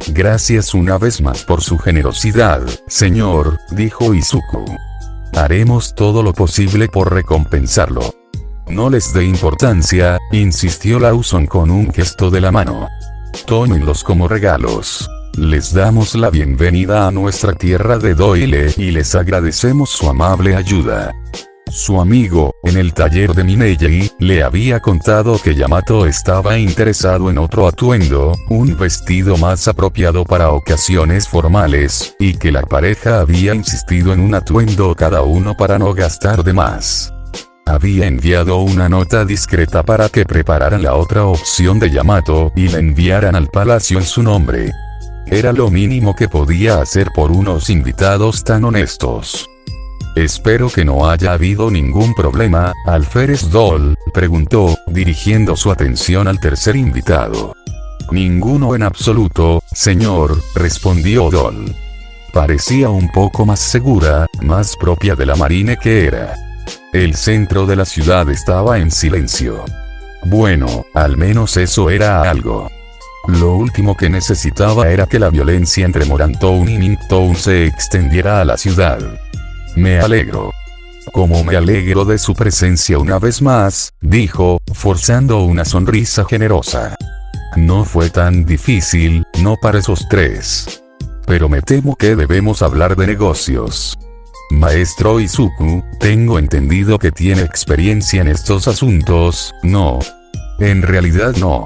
Gracias una vez más por su generosidad, señor, dijo Izuku. Haremos todo lo posible por recompensarlo. No les dé importancia, insistió Lawson con un gesto de la mano. Tómenlos como regalos. Les damos la bienvenida a nuestra tierra de Doyle y les agradecemos su amable ayuda. Su amigo, en el taller de Minei, le había contado que Yamato estaba interesado en otro atuendo, un vestido más apropiado para ocasiones formales, y que la pareja había insistido en un atuendo cada uno para no gastar de más. Había enviado una nota discreta para que prepararan la otra opción de Yamato y la enviaran al palacio en su nombre. Era lo mínimo que podía hacer por unos invitados tan honestos. Espero que no haya habido ningún problema, Alferes Doll, preguntó, dirigiendo su atención al tercer invitado. Ninguno en absoluto, señor, respondió Doll. Parecía un poco más segura, más propia de la marine que era. El centro de la ciudad estaba en silencio. Bueno, al menos eso era algo. Lo último que necesitaba era que la violencia entre Morantown y Midtown se extendiera a la ciudad. Me alegro. Como me alegro de su presencia una vez más, dijo, forzando una sonrisa generosa. No fue tan difícil, no para esos tres. Pero me temo que debemos hablar de negocios. Maestro Izuku, tengo entendido que tiene experiencia en estos asuntos, ¿no? En realidad no.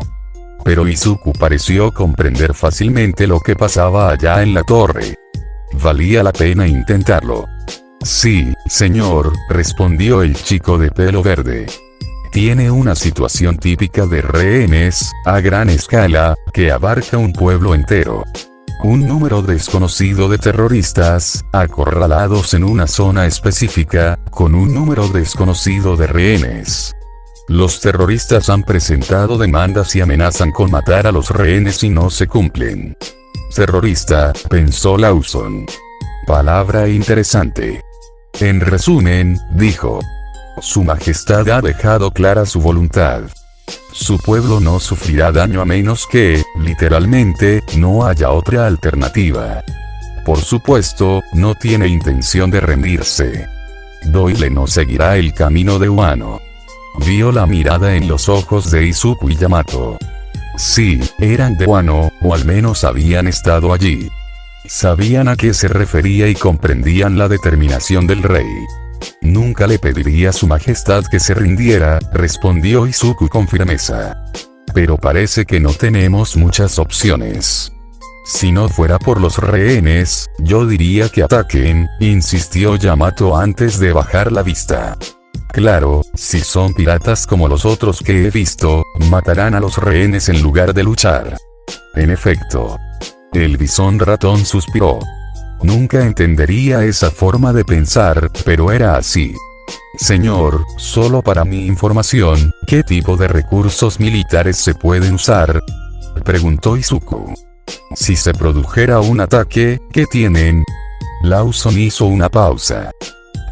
Pero Izuku pareció comprender fácilmente lo que pasaba allá en la torre. Valía la pena intentarlo. Sí, señor, respondió el chico de pelo verde. Tiene una situación típica de rehenes, a gran escala, que abarca un pueblo entero. Un número desconocido de terroristas, acorralados en una zona específica, con un número desconocido de rehenes. Los terroristas han presentado demandas y amenazan con matar a los rehenes si no se cumplen. Terrorista, pensó Lawson. Palabra interesante. En resumen, dijo. Su Majestad ha dejado clara su voluntad. Su pueblo no sufrirá daño a menos que, literalmente, no haya otra alternativa. Por supuesto, no tiene intención de rendirse. Doyle no seguirá el camino de Wano. Vio la mirada en los ojos de Izuku y Yamato. Sí, eran de Wano, o al menos habían estado allí. Sabían a qué se refería y comprendían la determinación del rey. Nunca le pediría a su majestad que se rindiera, respondió Izuku con firmeza. Pero parece que no tenemos muchas opciones. Si no fuera por los rehenes, yo diría que ataquen, insistió Yamato antes de bajar la vista. Claro, si son piratas como los otros que he visto, matarán a los rehenes en lugar de luchar. En efecto. El bisón ratón suspiró. Nunca entendería esa forma de pensar, pero era así. Señor, solo para mi información, ¿qué tipo de recursos militares se pueden usar? Preguntó Izuku. Si se produjera un ataque, ¿qué tienen? Lawson hizo una pausa.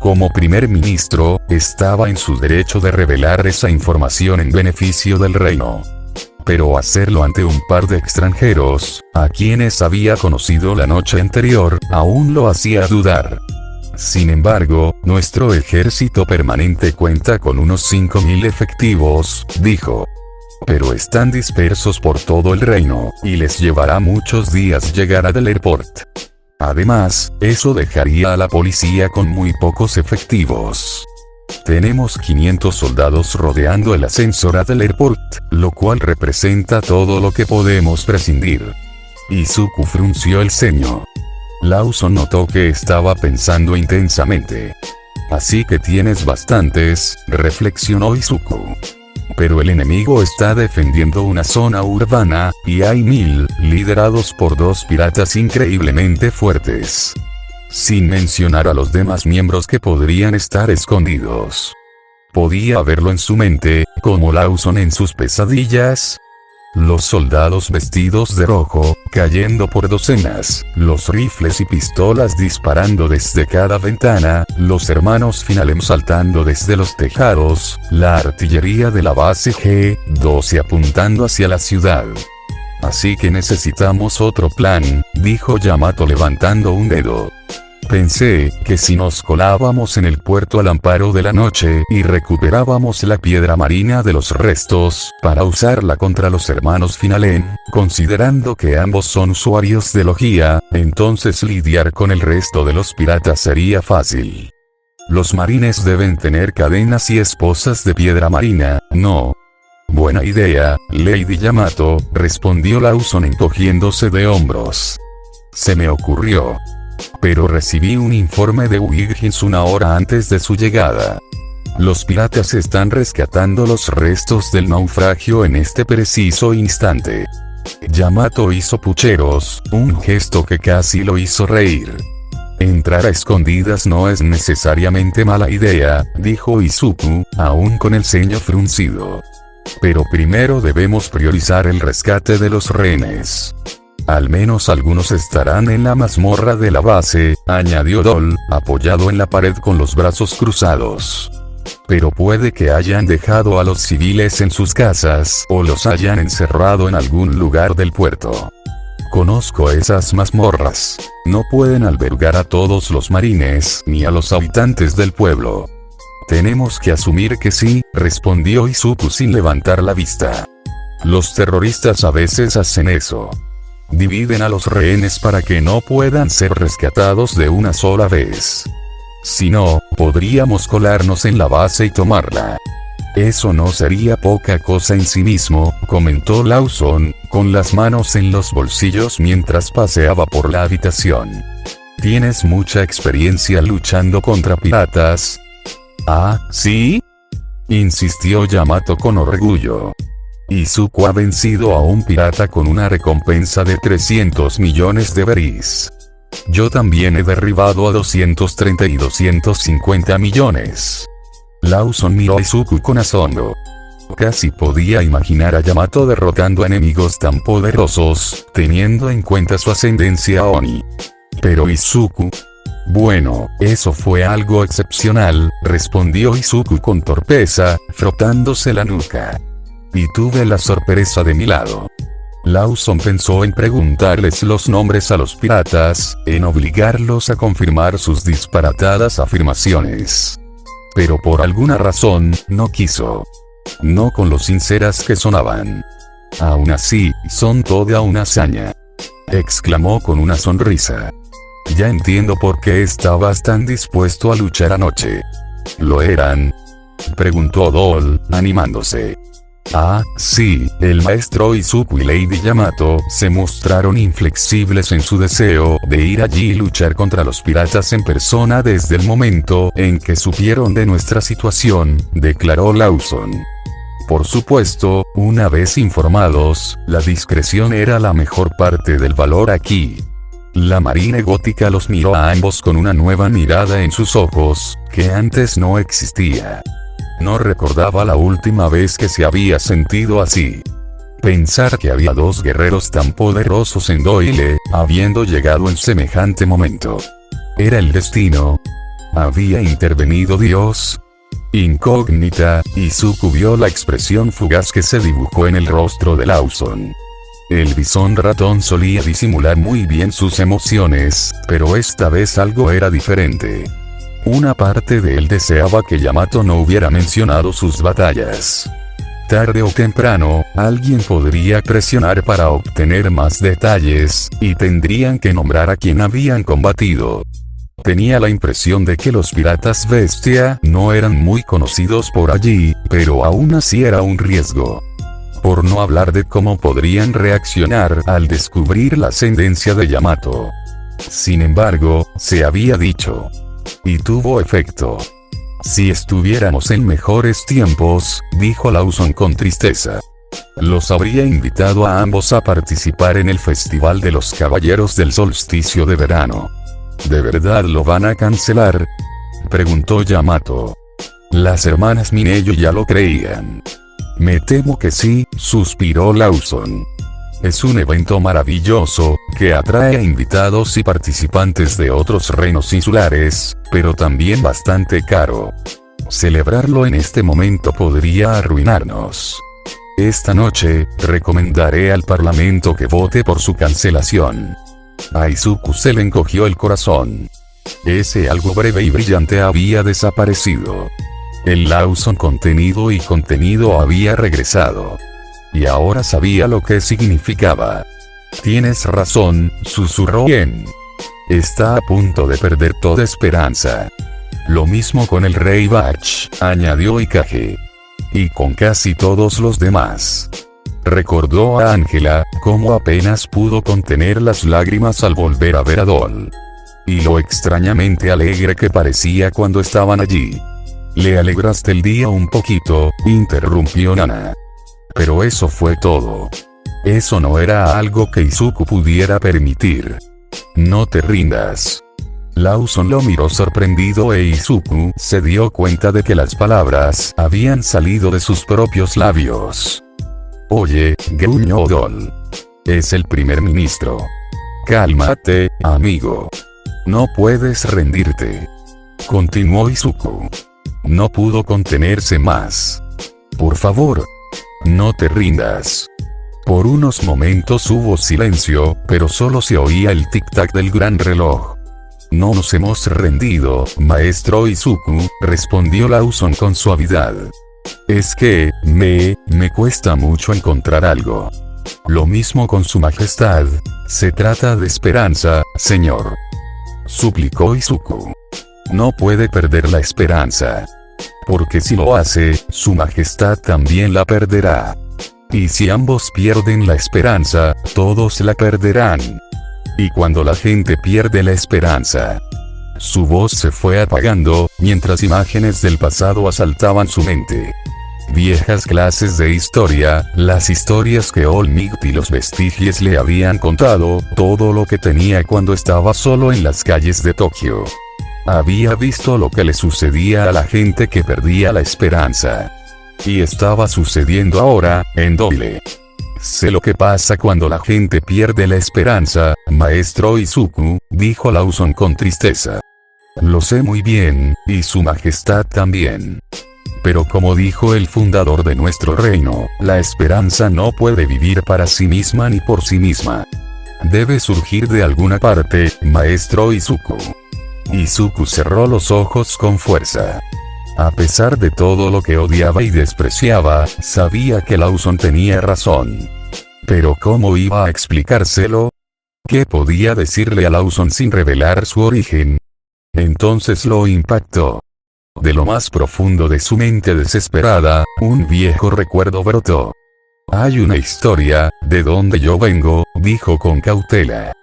Como primer ministro, estaba en su derecho de revelar esa información en beneficio del reino. Pero hacerlo ante un par de extranjeros, a quienes había conocido la noche anterior, aún lo hacía dudar. Sin embargo, nuestro ejército permanente cuenta con unos 5.000 efectivos, dijo. Pero están dispersos por todo el reino, y les llevará muchos días llegar a Delport. Además, eso dejaría a la policía con muy pocos efectivos. Tenemos 500 soldados rodeando el ascensor a Delport, lo cual representa todo lo que podemos prescindir. Izuku frunció el ceño. Lawson notó que estaba pensando intensamente. Así que tienes bastantes, reflexionó Izuku. Pero el enemigo está defendiendo una zona urbana, y hay 1000, liderados por 2 piratas increíblemente fuertes. Sin mencionar a los demás miembros que podrían estar escondidos. Podía verlo en su mente, como Lawson en sus pesadillas. Los soldados vestidos de rojo, cayendo por docenas, los rifles y pistolas disparando desde cada ventana, los hermanos Finalem saltando desde los tejados, la artillería de la base G-12 apuntando hacia la ciudad. Así que necesitamos otro plan, dijo Yamato levantando un dedo. Pensé que si nos colábamos en el puerto al amparo de la noche y recuperábamos la piedra marina de los restos, para usarla contra los hermanos Finalem, considerando que ambos son usuarios de logia, entonces lidiar con el resto de los piratas sería fácil. Los marines deben tener cadenas y esposas de piedra marina, ¿no? Buena idea, Lady Yamato, respondió Lawson encogiéndose de hombros. Se me ocurrió. Pero recibí un informe de Wiggins una hora antes de su llegada. Los piratas están rescatando los restos del naufragio en este preciso instante. Yamato hizo pucheros, un gesto que casi lo hizo reír. Entrar a escondidas no es necesariamente mala idea, dijo Izuku, aún con el ceño fruncido. Pero primero debemos priorizar el rescate de los rehenes. Al menos algunos estarán en la mazmorra de la base, añadió Dol, apoyado en la pared con los brazos cruzados. Pero puede que hayan dejado a los civiles en sus casas, o los hayan encerrado en algún lugar del puerto. Conozco esas mazmorras. No pueden albergar a todos los marines, ni a los habitantes del pueblo. Tenemos que asumir que sí, respondió Izuku sin levantar la vista. Los terroristas a veces hacen eso. Dividen a los rehenes para que no puedan ser rescatados de una sola vez. Si no, podríamos colarnos en la base y tomarla. Eso no sería poca cosa en sí mismo, comentó Lawson, con las manos en los bolsillos mientras paseaba por la habitación. Tienes mucha experiencia luchando contra piratas. ¿Ah, sí? Insistió Yamato con orgullo. Izuku ha vencido a un pirata con una recompensa de 300 millones de berries. Yo también he derribado a 230 y 250 millones. Lawson miró a Izuku con asombro. Casi podía imaginar a Yamato derrotando a enemigos tan poderosos, teniendo en cuenta su ascendencia Oni. Pero Izuku... Bueno, eso fue algo excepcional, respondió Izuku con torpeza, frotándose la nuca. Y tuve la sorpresa de mi lado. Lawson pensó en preguntarles los nombres a los piratas, en obligarlos a confirmar sus disparatadas afirmaciones. Pero por alguna razón, no quiso. No con lo sinceras que sonaban. Aún así, son toda una hazaña. Exclamó con una sonrisa. Ya entiendo por qué estabas tan dispuesto a luchar anoche. ¿Lo eran? Preguntó Doll, animándose. Ah, sí, el maestro Izuku y Lady Yamato se mostraron inflexibles en su deseo de ir allí y luchar contra los piratas en persona desde el momento en que supieron de nuestra situación, declaró Lawson. Por supuesto, una vez informados, la discreción era la mejor parte del valor aquí. La marina gótica los miró a ambos con una nueva mirada en sus ojos, que antes no existía. No recordaba la última vez que se había sentido así. Pensar que había dos guerreros tan poderosos en Doyle, habiendo llegado en semejante momento. ¿Era el destino? ¿Había intervenido Dios? Incógnita, Izuku vio la expresión fugaz que se dibujó en el rostro de Lawson. El bisón ratón solía disimular muy bien sus emociones, pero esta vez algo era diferente. Una parte de él deseaba que Yamato no hubiera mencionado sus batallas. Tarde o temprano, alguien podría presionar para obtener más detalles, y tendrían que nombrar a quien habían combatido. Tenía la impresión de que los piratas bestia no eran muy conocidos por allí, pero aún así era un riesgo. Por no hablar de cómo podrían reaccionar al descubrir la ascendencia de Yamato. Sin embargo, se había dicho. Y tuvo efecto. Si estuviéramos en mejores tiempos, dijo Lawson con tristeza. Los habría invitado a ambos a participar en el Festival de los Caballeros del Solsticio de Verano. ¿De verdad lo van a cancelar? Preguntó Yamato. Las hermanas Mineyo ya lo creían. Me temo que sí, suspiró Lawson. Es un evento maravilloso, que atrae a invitados y participantes de otros reinos insulares, pero también bastante caro. Celebrarlo en este momento podría arruinarnos. Esta noche, recomendaré al Parlamento que vote por su cancelación. A Izuku se le encogió el corazón. Ese algo breve y brillante había desaparecido. El Lawson contenido había regresado. Y ahora sabía lo que significaba. Tienes razón, susurró Yen. Está a punto de perder toda esperanza. Lo mismo con el rey Bach, añadió Ikage. Y con casi todos los demás. Recordó a Ángela, cómo apenas pudo contener las lágrimas al volver a ver a Doll. Y lo extrañamente alegre que parecía cuando estaban allí. Le alegraste el día un poquito, interrumpió Nana. Pero eso fue todo. Eso no era algo que Izuku pudiera permitir. No te rindas. Lawson lo miró sorprendido e Izuku se dio cuenta de que las palabras habían salido de sus propios labios. Oye, gruñó Doll. Es el primer ministro. Cálmate, amigo. No puedes rendirte. Continuó Izuku. No pudo contenerse más. Por favor. No te rindas. Por unos momentos hubo silencio, pero solo se oía el tic-tac del gran reloj. No nos hemos rendido, maestro Izuku, respondió Lawson con suavidad. Es que, me cuesta mucho encontrar algo. Lo mismo con su majestad. Se trata de esperanza, señor. Suplicó Izuku. No puede perder la esperanza. porque si lo hace, su majestad también la perderá. Y si ambos pierden la esperanza, todos la perderán. Y cuando la gente pierde la esperanza, su voz se fue apagando, mientras imágenes del pasado asaltaban su mente. Viejas clases de historia, las historias que Olmigt y los vestigios le habían contado, todo lo que tenía cuando estaba solo en las calles de Tokio. Había visto lo que le sucedía a la gente que perdía la esperanza. Y estaba sucediendo ahora, en doble. Sé lo que pasa cuando la gente pierde la esperanza, maestro Izuku, dijo Lawson con tristeza. Lo sé muy bien, y su majestad también. Pero como dijo el fundador de nuestro reino, la esperanza no puede vivir para sí misma ni por sí misma. Debe surgir de alguna parte, maestro Izuku. Izuku cerró los ojos con fuerza. A pesar de todo lo que odiaba y despreciaba, sabía que Lawson tenía razón. Pero ¿cómo iba a explicárselo? ¿Qué podía decirle a Lawson sin revelar su origen? Entonces lo impactó. De lo más profundo de su mente desesperada, un viejo recuerdo brotó. Hay una historia, de donde yo vengo, dijo con cautela.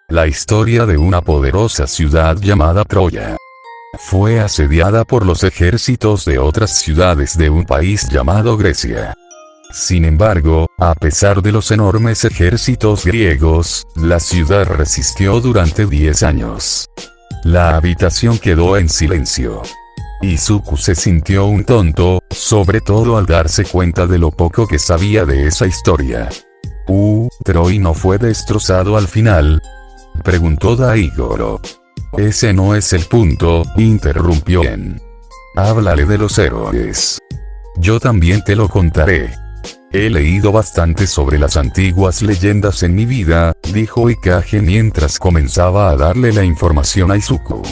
La historia de una poderosa ciudad llamada Troya. Fue asediada por los ejércitos de otras ciudades de un país llamado Grecia. Sin embargo, a pesar de los enormes ejércitos griegos, la ciudad resistió durante 10 años. La habitación quedó en silencio. Izuku se sintió un tonto, sobre todo al darse cuenta de lo poco que sabía de esa historia. ¿Troy no fue destrozado al final?, preguntó Daigoro. Ese no es el punto, interrumpió Ken. Háblale de los héroes. Yo también te lo contaré. He leído bastante sobre las antiguas leyendas en mi vida, dijo Ikage mientras comenzaba a darle la información a Izuku.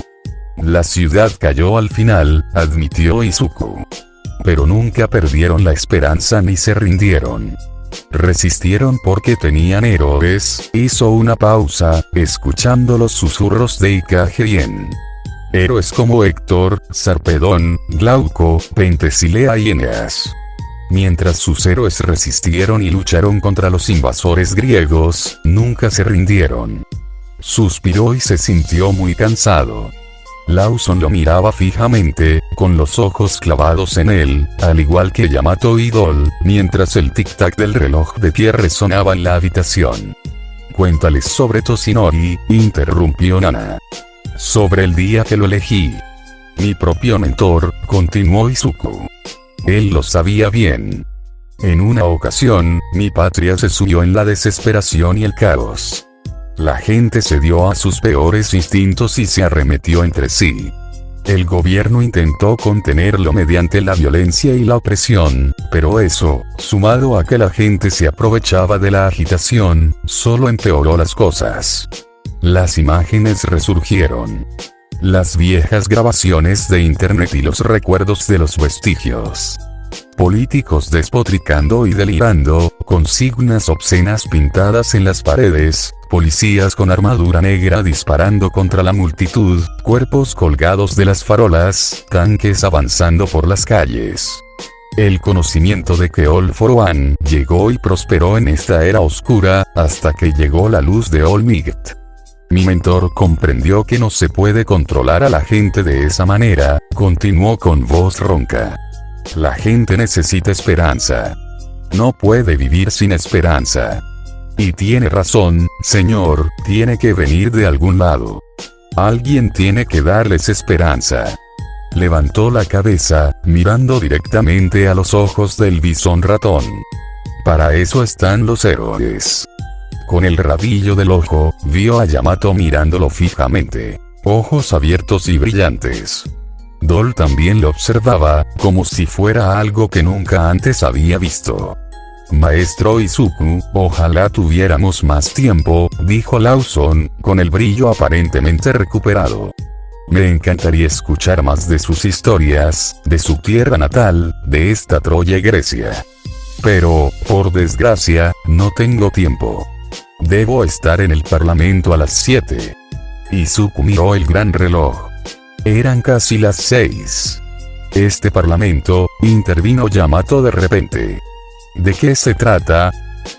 La ciudad cayó al final, admitió Izuku. Pero nunca perdieron la esperanza ni se rindieron. Resistieron porque tenían héroes, hizo una pausa, escuchando los susurros de Ikage Yen. Héroes como Héctor, Sarpedón, Glauco, Pentesilea y Eneas. Mientras sus héroes resistieron y lucharon contra los invasores griegos, nunca se rindieron. Suspiró y se sintió muy cansado. Lawson lo miraba fijamente, con los ojos clavados en él, al igual que Yamato y Dol, mientras el tic-tac del reloj de pie resonaba en la habitación. Cuéntales sobre Toshinori, interrumpió Nana. Sobre el día que lo elegí. Mi propio mentor, continuó Izuku. Él lo sabía bien. En una ocasión, mi patria se sumió en la desesperación y el caos. La gente cedió a sus peores instintos y se arremetió entre sí. El gobierno intentó contenerlo mediante la violencia y la opresión, pero eso, sumado a que la gente se aprovechaba de la agitación, solo empeoró las cosas. Las imágenes resurgieron. Las viejas grabaciones de internet y los recuerdos de los vestigios. Políticos despotricando y delirando, consignas obscenas pintadas en las paredes, policías con armadura negra disparando contra la multitud, cuerpos colgados de las farolas, tanques avanzando por las calles. El conocimiento de que All for One llegó y prosperó en esta era oscura, hasta que llegó la luz de Olmigt. Mi mentor comprendió que no se puede controlar a la gente de esa manera, continuó con voz ronca. La gente necesita esperanza. No puede vivir sin esperanza. Y tiene razón, señor, tiene que venir de algún lado. Alguien tiene que darles esperanza. Levantó la cabeza, mirando directamente a los ojos del bisón ratón. Para eso están los héroes. Con el rabillo del ojo, vio a Yamato mirándolo fijamente. Ojos abiertos y brillantes. Dol también lo observaba, como si fuera algo que nunca antes había visto. Maestro Izuku, ojalá tuviéramos más tiempo, dijo Lawson, con el brillo aparentemente recuperado. Me encantaría escuchar más de sus historias, de su tierra natal, de esta Troya y Grecia. Pero, por desgracia, no tengo tiempo. Debo estar en el parlamento a las 7. Izuku miró el gran reloj. Eran casi las 6. Este parlamento, intervino Yamato de repente. ¿De qué se trata?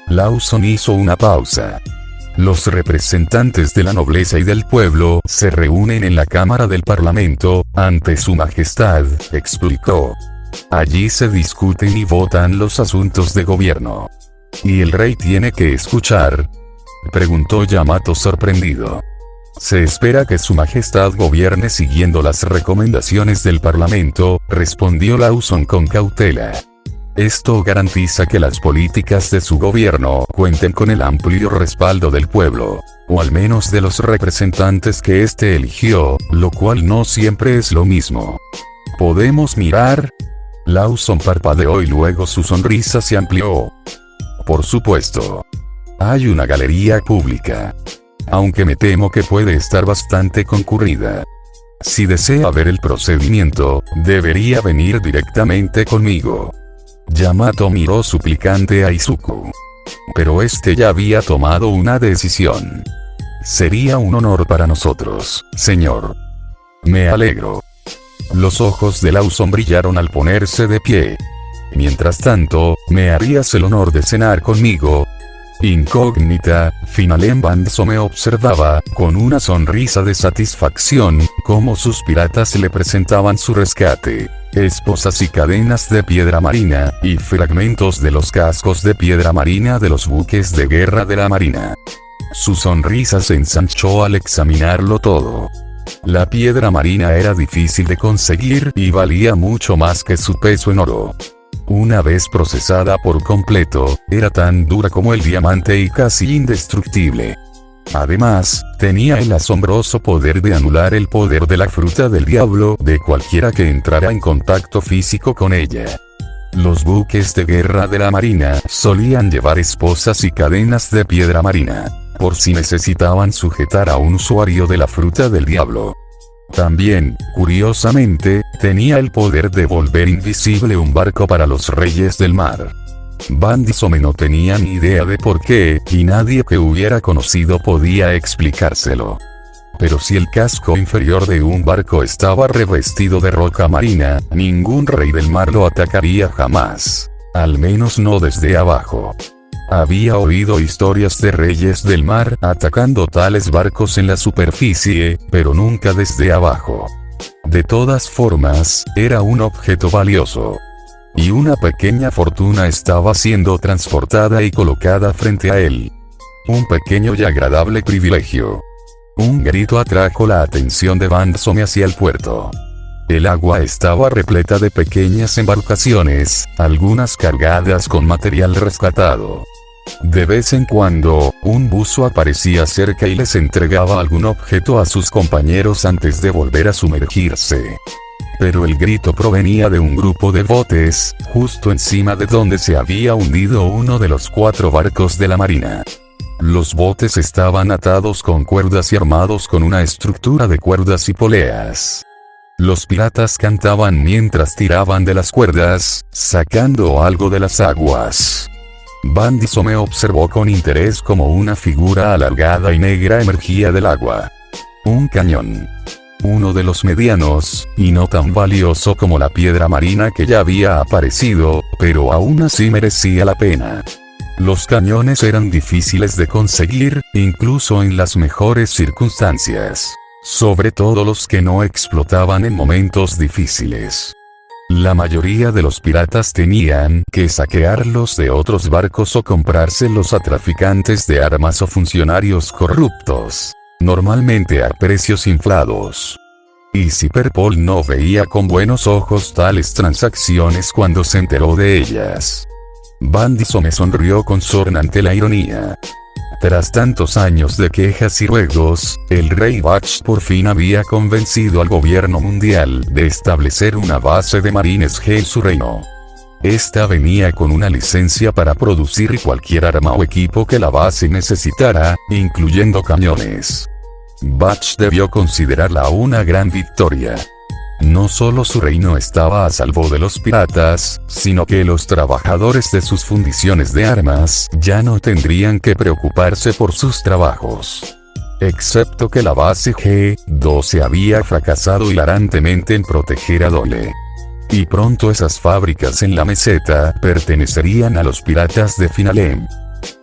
Lawson hizo una pausa. Los representantes de la nobleza y del pueblo se reúnen en la Cámara del Parlamento, ante su majestad, explicó. Allí se discuten y votan los asuntos de gobierno. ¿Y el rey tiene que escuchar?, preguntó Yamato sorprendido. Se espera que su majestad gobierne siguiendo las recomendaciones del parlamento, respondió Lawson con cautela. Esto garantiza que las políticas de su gobierno cuenten con el amplio respaldo del pueblo, o al menos de los representantes que éste eligió, lo cual no siempre es lo mismo. ¿Podemos mirar? Lawson parpadeó y luego su sonrisa se amplió. Por supuesto. Hay una galería pública. Aunque me temo que puede estar bastante concurrida. Si desea ver el procedimiento, debería venir directamente conmigo. Yamato miró suplicante a Izuku. Pero este ya había tomado una decisión. Sería un honor para nosotros, señor. Me alegro. Los ojos de Lawson brillaron al ponerse de pie. Mientras tanto, ¿me harías el honor de cenar conmigo? Incógnita, Finalen Banzo me observaba, con una sonrisa de satisfacción, como sus piratas le presentaban su rescate. Esposas y cadenas de piedra marina, y fragmentos de los cascos de piedra marina de los buques de guerra de la marina. Su sonrisa se ensanchó al examinarlo todo. La piedra marina era difícil de conseguir y valía mucho más que su peso en oro. Una vez procesada por completo, era tan dura como el diamante y casi indestructible. Además, tenía el asombroso poder de anular el poder de la fruta del diablo de cualquiera que entrara en contacto físico con ella. Los buques de guerra de la marina solían llevar esposas y cadenas de piedra marina, por si necesitaban sujetar a un usuario de la fruta del diablo. También, curiosamente, tenía el poder de volver invisible un barco para los reyes del mar. Bandisome no tenía ni idea de por qué, y nadie que hubiera conocido podía explicárselo. Pero si el casco inferior de un barco estaba revestido de roca marina, ningún rey del mar lo atacaría jamás. Al menos no desde abajo. Había oído historias de reyes del mar atacando tales barcos en la superficie, pero nunca desde abajo. De todas formas, era un objeto valioso. Y una pequeña fortuna estaba siendo transportada y colocada frente a él. Un pequeño y agradable privilegio. Un grito atrajo la atención de Banzome hacia el puerto. El agua estaba repleta de pequeñas embarcaciones, algunas cargadas con material rescatado. De vez en cuando, un buzo aparecía cerca y les entregaba algún objeto a sus compañeros antes de volver a sumergirse. Pero el grito provenía de un grupo de botes, justo encima de donde se había hundido uno de los 4 barcos de la marina. Los botes estaban atados con cuerdas y armados con una estructura de cuerdas y poleas. Los piratas cantaban mientras tiraban de las cuerdas, sacando algo de las aguas. Bandisome observó con interés como una figura alargada y negra emergía del agua. Un cañón. Uno de los medianos, y no tan valioso como la piedra marina que ya había aparecido, pero aún así merecía la pena. Los cañones eran difíciles de conseguir, incluso en las mejores circunstancias. Sobre todo los que no explotaban en momentos difíciles. La mayoría de los piratas tenían que saquearlos de otros barcos o comprárselos a traficantes de armas o funcionarios corruptos, normalmente a precios inflados. Y Zipperpol no veía con buenos ojos tales transacciones cuando se enteró de ellas. Bandisome sonrió con sorna ante la ironía. Tras tantos años de quejas y ruegos, el rey Bach por fin había convencido al gobierno mundial de establecer una base de marines G en su reino. Esta venía con una licencia para producir cualquier arma o equipo que la base necesitara, incluyendo cañones. Bach debió considerarla una gran victoria. No solo su reino estaba a salvo de los piratas, sino que los trabajadores de sus fundiciones de armas ya no tendrían que preocuparse por sus trabajos. Excepto que la base G-2 había fracasado hilarantemente en proteger a Dole. Y pronto esas fábricas en la meseta pertenecerían a los piratas de Finalem.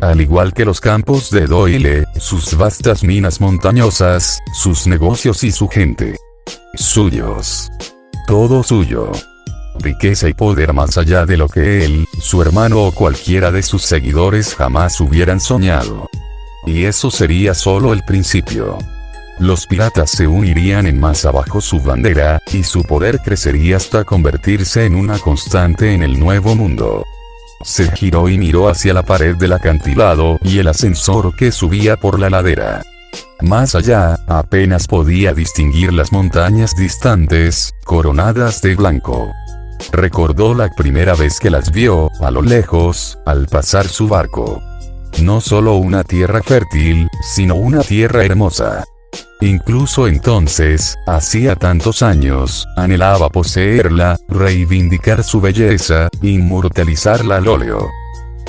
Al igual que los campos de Doyle, sus vastas minas montañosas, sus negocios y su gente. Suyos. Todo suyo. Riqueza y poder más allá de lo que él, su hermano o cualquiera de sus seguidores jamás hubieran soñado. Y eso sería solo el principio. Los piratas se unirían en masa bajo su bandera, y su poder crecería hasta convertirse en una constante en el nuevo mundo. Se giró y miró hacia la pared del acantilado y el ascensor que subía por la ladera. Más allá, apenas podía distinguir las montañas distantes, coronadas de blanco. Recordó la primera vez que las vio, a lo lejos, al pasar su barco. No solo una tierra fértil, sino una tierra hermosa. Incluso entonces, hacía tantos años, anhelaba poseerla, reivindicar su belleza, inmortalizarla al óleo.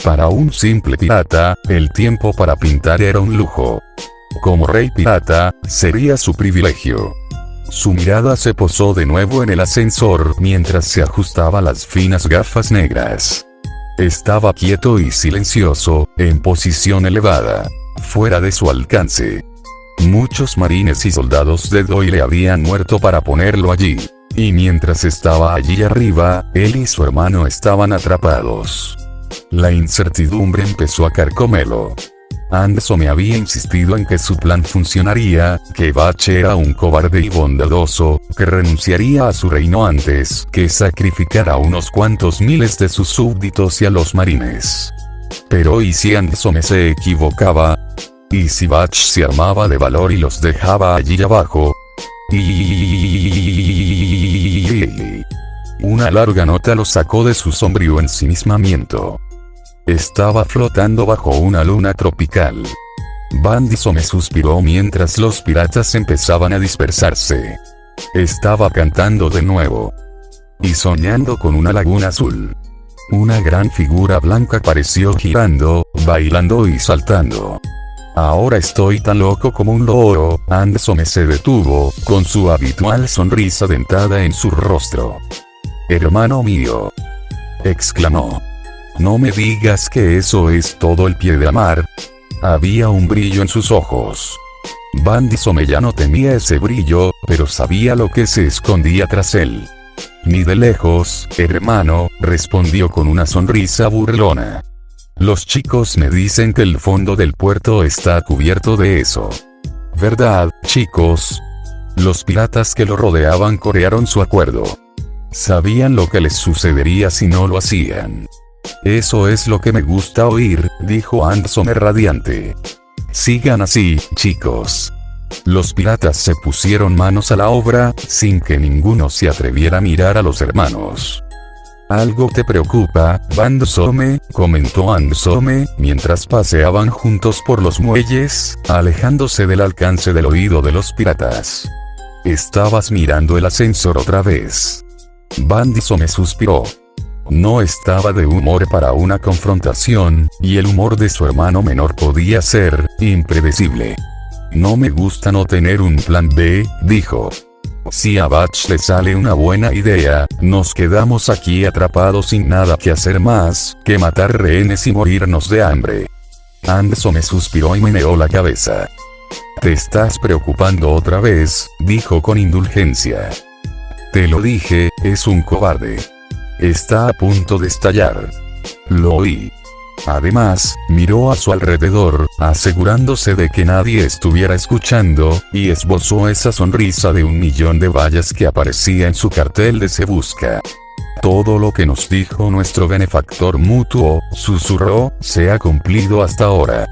Para un simple pirata, el tiempo para pintar era un lujo. Como rey pirata, sería su privilegio. Su mirada se posó de nuevo en el ascensor mientras se ajustaba las finas gafas negras. Estaba quieto y silencioso, en posición elevada, fuera de su alcance. Muchos marines y soldados de Doyle habían muerto para ponerlo allí. Y mientras estaba allí arriba, él y su hermano estaban atrapados. La incertidumbre empezó a carcomerlo. Anderson me había insistido en que su plan funcionaría, que Bach era un cobarde y bondadoso, que renunciaría a su reino antes que sacrificar a unos cuantos miles de sus súbditos y a los marines. Pero ¿y si Anderson se equivocaba? ¿Y si Bach se armaba de valor y los dejaba allí abajo? Una larga nota lo sacó de su sombrío ensimismamiento. Estaba flotando bajo una luna tropical. Bandisson me suspiró mientras los piratas empezaban a dispersarse. Estaba cantando de nuevo. Y soñando con una laguna azul. Una gran figura blanca apareció girando, bailando y saltando. Ahora estoy tan loco como un loro. Anderson se detuvo, con su habitual sonrisa dentada en su rostro. «Hermano mío», exclamó. «No me digas que eso es todo el Piedramar». Había un brillo en sus ojos. Bandisson ya no temía ese brillo, pero sabía lo que se escondía tras él. «Ni de lejos, hermano», respondió con una sonrisa burlona. «Los chicos me dicen que el fondo del puerto está cubierto de eso». «¿Verdad, chicos?» Los piratas que lo rodeaban corearon su acuerdo. Sabían lo que les sucedería si no lo hacían. «Eso es lo que me gusta oír», dijo Anderson radiante. «Sigan así, chicos». Los piratas se pusieron manos a la obra, sin que ninguno se atreviera a mirar a los hermanos. «¿Algo te preocupa, Bandisson?», comentó Anderson, mientras paseaban juntos por los muelles, alejándose del alcance del oído de los piratas. «¿Estabas mirando el ascensor otra vez?». Bandisson suspiró. No estaba de humor para una confrontación, y el humor de su hermano menor podía ser impredecible. «No me gusta no tener un plan B», dijo. «Si a Bach le sale una buena idea, nos quedamos aquí atrapados sin nada que hacer más que matar rehenes y morirnos de hambre». Anderson suspiró y meneó la cabeza. «Te estás preocupando otra vez», dijo con indulgencia. «Te lo dije, es un cobarde. Está a punto de estallar». Lo oí. Además, miró a su alrededor, asegurándose de que nadie estuviera escuchando, y esbozó esa sonrisa de 1.000.000 de vallas que aparecía en su cartel de Se Busca. «Todo lo que nos dijo nuestro benefactor mutuo», susurró, «se ha cumplido hasta ahora.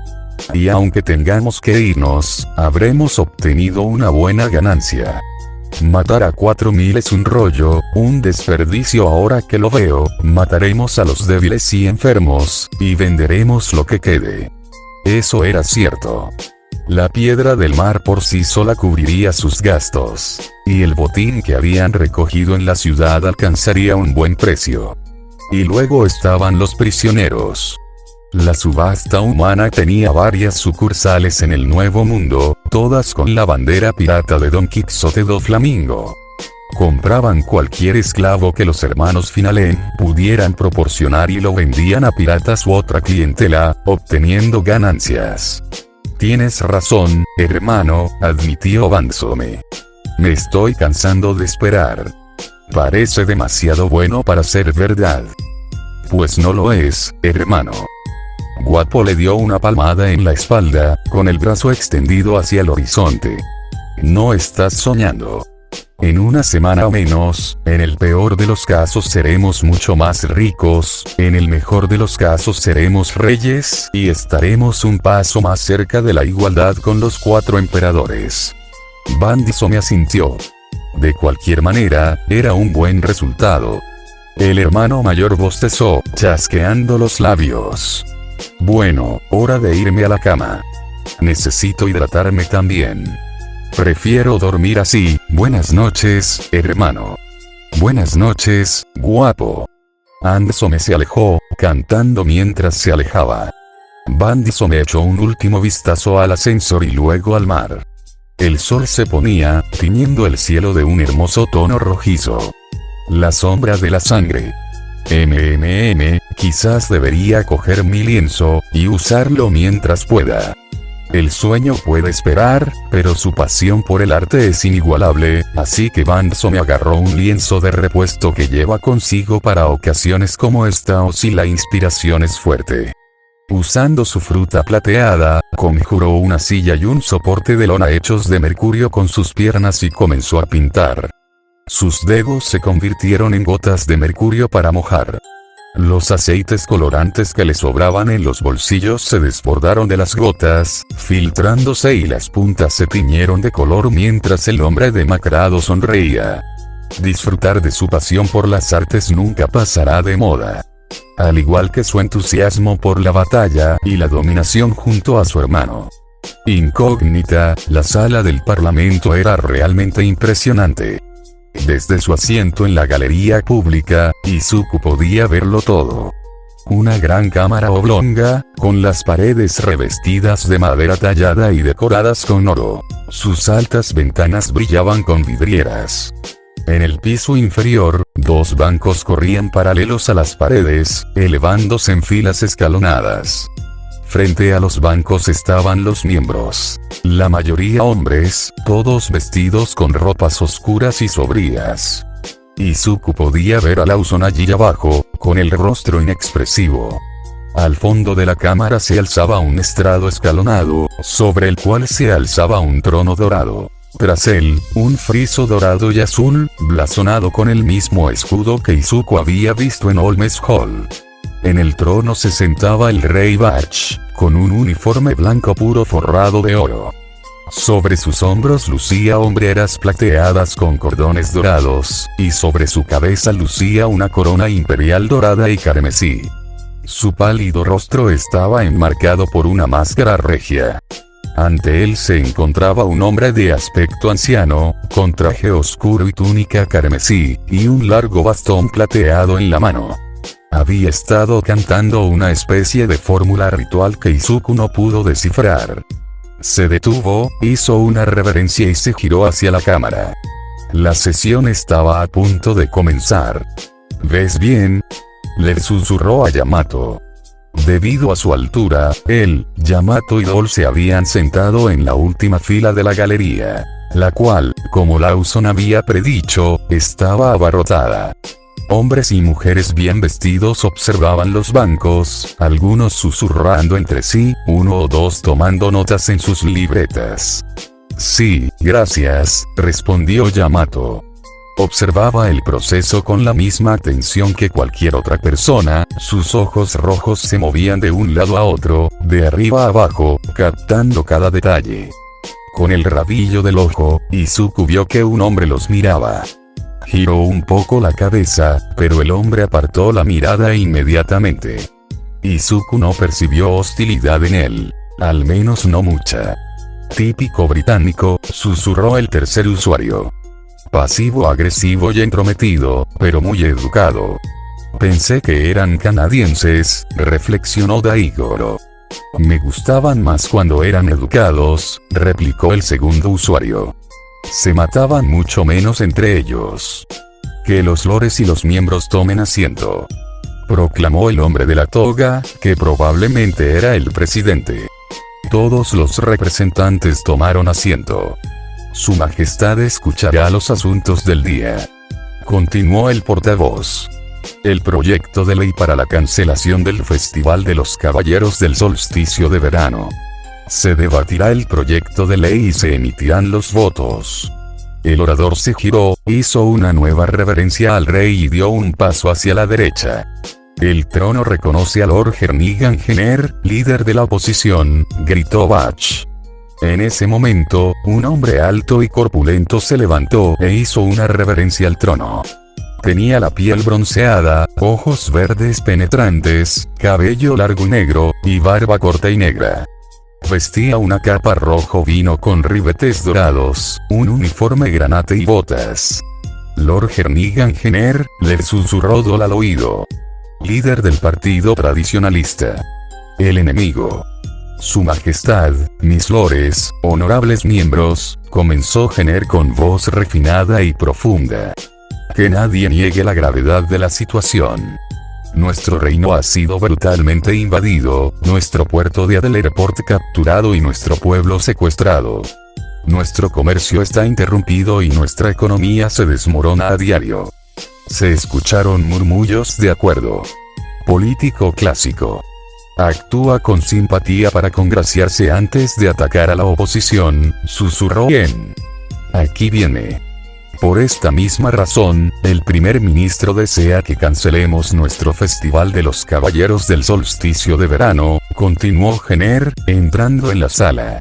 Y aunque tengamos que irnos, habremos obtenido una buena ganancia. Matar a 4.000 es un rollo, un desperdicio ahora que lo veo. Mataremos a los débiles y enfermos, y venderemos lo que quede». Eso era cierto. La piedra del mar por sí sola cubriría sus gastos, y el botín que habían recogido en la ciudad alcanzaría un buen precio. Y luego estaban los prisioneros. La subasta humana tenía varias sucursales en el Nuevo Mundo, todas con la bandera pirata de Don Quixote do Flamingo. compraban cualquier esclavo que los hermanos Finalen pudieran proporcionar y lo vendían a piratas u otra clientela, obteniendo ganancias. Tienes razón, hermano, admitió Bansome. Me estoy cansando de esperar. Parece demasiado bueno para ser verdad. Pues no lo es, hermano. Guapo le dio una palmada en la espalda, con el brazo extendido hacia el horizonte. No estás soñando. En una semana o menos, en el peor de los casos seremos mucho más ricos, en el mejor de los casos seremos reyes, y estaremos un paso más cerca de la igualdad con los 4 emperadores. Bandisome asintió. De cualquier manera, era un buen resultado. El hermano mayor bostezó, chasqueando los labios. Bueno, hora de irme a la cama. Necesito hidratarme también. Prefiero dormir así. Buenas noches, hermano. Buenas noches, guapo. Bandisome se alejó, cantando mientras se alejaba. Bandisome echó un último vistazo al ascensor y luego al mar. El sol se ponía, tiñendo el cielo de un hermoso tono rojizo. La sombra de la sangre. Quizás debería coger mi lienzo, y usarlo mientras pueda. El sueño puede esperar, pero su pasión por el arte es inigualable, así que Bandisome agarró un lienzo de repuesto que lleva consigo para ocasiones como esta o si la inspiración es fuerte. Usando su fruta plateada, conjuró una silla y un soporte de lona hechos de mercurio con sus piernas y comenzó a pintar. Sus dedos se convirtieron en gotas de mercurio para mojar. Los aceites colorantes que le sobraban en los bolsillos se desbordaron de las gotas, filtrándose y las puntas se tiñeron de color mientras el hombre demacrado sonreía. Disfrutar de su pasión por las artes nunca pasará de moda. Al igual que su entusiasmo por la batalla y la dominación junto a su hermano. Incógnita, la sala del Parlamento era realmente impresionante. Desde su asiento en la galería pública, Izuku podía verlo todo. Una gran cámara oblonga, con las paredes revestidas de madera tallada y decoradas con oro. Sus altas ventanas brillaban con vidrieras. En el piso inferior, 2 bancos corrían paralelos a las paredes, elevándose en filas escalonadas. Frente a los bancos estaban los miembros. La mayoría hombres, todos vestidos con ropas oscuras y sombrías. Izuku podía ver a Lawson allí abajo, con el rostro inexpresivo. Al fondo de la cámara se alzaba un estrado escalonado, sobre el cual se alzaba un trono dorado. Tras él, un friso dorado y azul, blasonado con el mismo escudo que Izuku había visto en Holmes Hall. En el trono se sentaba el rey Bach, con un uniforme blanco puro forrado de oro. Sobre sus hombros lucía hombreras plateadas con cordones dorados, y sobre su cabeza lucía una corona imperial dorada y carmesí. Su pálido rostro estaba enmarcado por una máscara regia. Ante él se encontraba un hombre de aspecto anciano, con traje oscuro y túnica carmesí, y un largo bastón plateado en la mano. Había estado cantando una especie de fórmula ritual que Izuku no pudo descifrar. Se detuvo, hizo una reverencia y se giró hacia la cámara. La sesión estaba a punto de comenzar. ¿Ves bien?, le susurró a Yamato. Debido a su altura, él, Yamato y Dol se habían sentado en la última fila de la galería, la cual, como Lawson había predicho, estaba abarrotada. Hombres y mujeres bien vestidos observaban los bancos, algunos susurrando entre sí, 1 o 2 tomando notas en sus libretas. Sí, gracias, respondió Yamato. Observaba el proceso con la misma atención que cualquier otra persona, sus ojos rojos se movían de un lado a otro, de arriba a abajo, captando cada detalle. Con el rabillo del ojo, Izuku vio que un hombre los miraba. Giró un poco la cabeza, pero el hombre apartó la mirada inmediatamente. Izuku no percibió hostilidad en él, al menos no mucha. Típico británico, susurró el tercer usuario. Pasivo, agresivo y entrometido, pero muy educado. Pensé que eran canadienses, reflexionó Daigoro. Me gustaban más cuando eran educados, replicó el segundo usuario. Se mataban mucho menos entre ellos. Que los lores y los miembros tomen asiento, proclamó el hombre de la toga, que probablemente era el presidente. Todos los representantes tomaron asiento. Su Majestad escuchará los asuntos del día. Continuó el portavoz. El proyecto de ley para la cancelación del Festival de los Caballeros del Solsticio de Verano. Se debatirá el proyecto de ley y se emitirán los votos. El orador se giró, hizo una nueva reverencia al rey y dio un paso hacia la derecha. El trono reconoce a Lord Jernigan Jenner, líder de la oposición, gritó Bach. En ese momento, un hombre alto y corpulento se levantó e hizo una reverencia al trono. Tenía la piel bronceada, ojos verdes penetrantes, cabello largo y negro, y barba corta y negra. Vestía una capa rojo vino con ribetes dorados, un uniforme granate y botas. Lord Jernigan Jenner, le susurró Dol al oído. Líder del partido tradicionalista. El enemigo. Su Majestad, mis lores, honorables miembros, comenzó Jenner con voz refinada y profunda. Que nadie niegue la gravedad de la situación. Nuestro reino ha sido brutalmente invadido, nuestro puerto de Adlerport capturado y nuestro pueblo secuestrado. Nuestro comercio está interrumpido y nuestra economía se desmorona a diario. Se escucharon murmullos de acuerdo. Político clásico. Actúa con simpatía para congraciarse antes de atacar a la oposición, susurró bien. Aquí viene. Por esta misma razón, el primer ministro desea que cancelemos nuestro Festival de los Caballeros del Solsticio de Verano, continuó Jenner, entrando en la sala.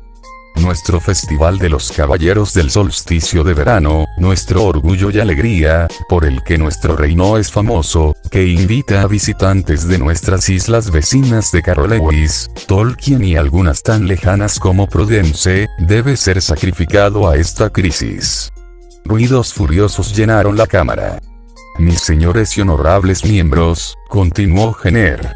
Nuestro Festival de los Caballeros del Solsticio de Verano, nuestro orgullo y alegría, por el que nuestro reino es famoso, que invita a visitantes de nuestras islas vecinas de Carolewis, Tolkien y algunas tan lejanas como Prudence, debe ser sacrificado a esta crisis. Ruidos furiosos llenaron la cámara. Mis señores y honorables miembros, continuó Jenner.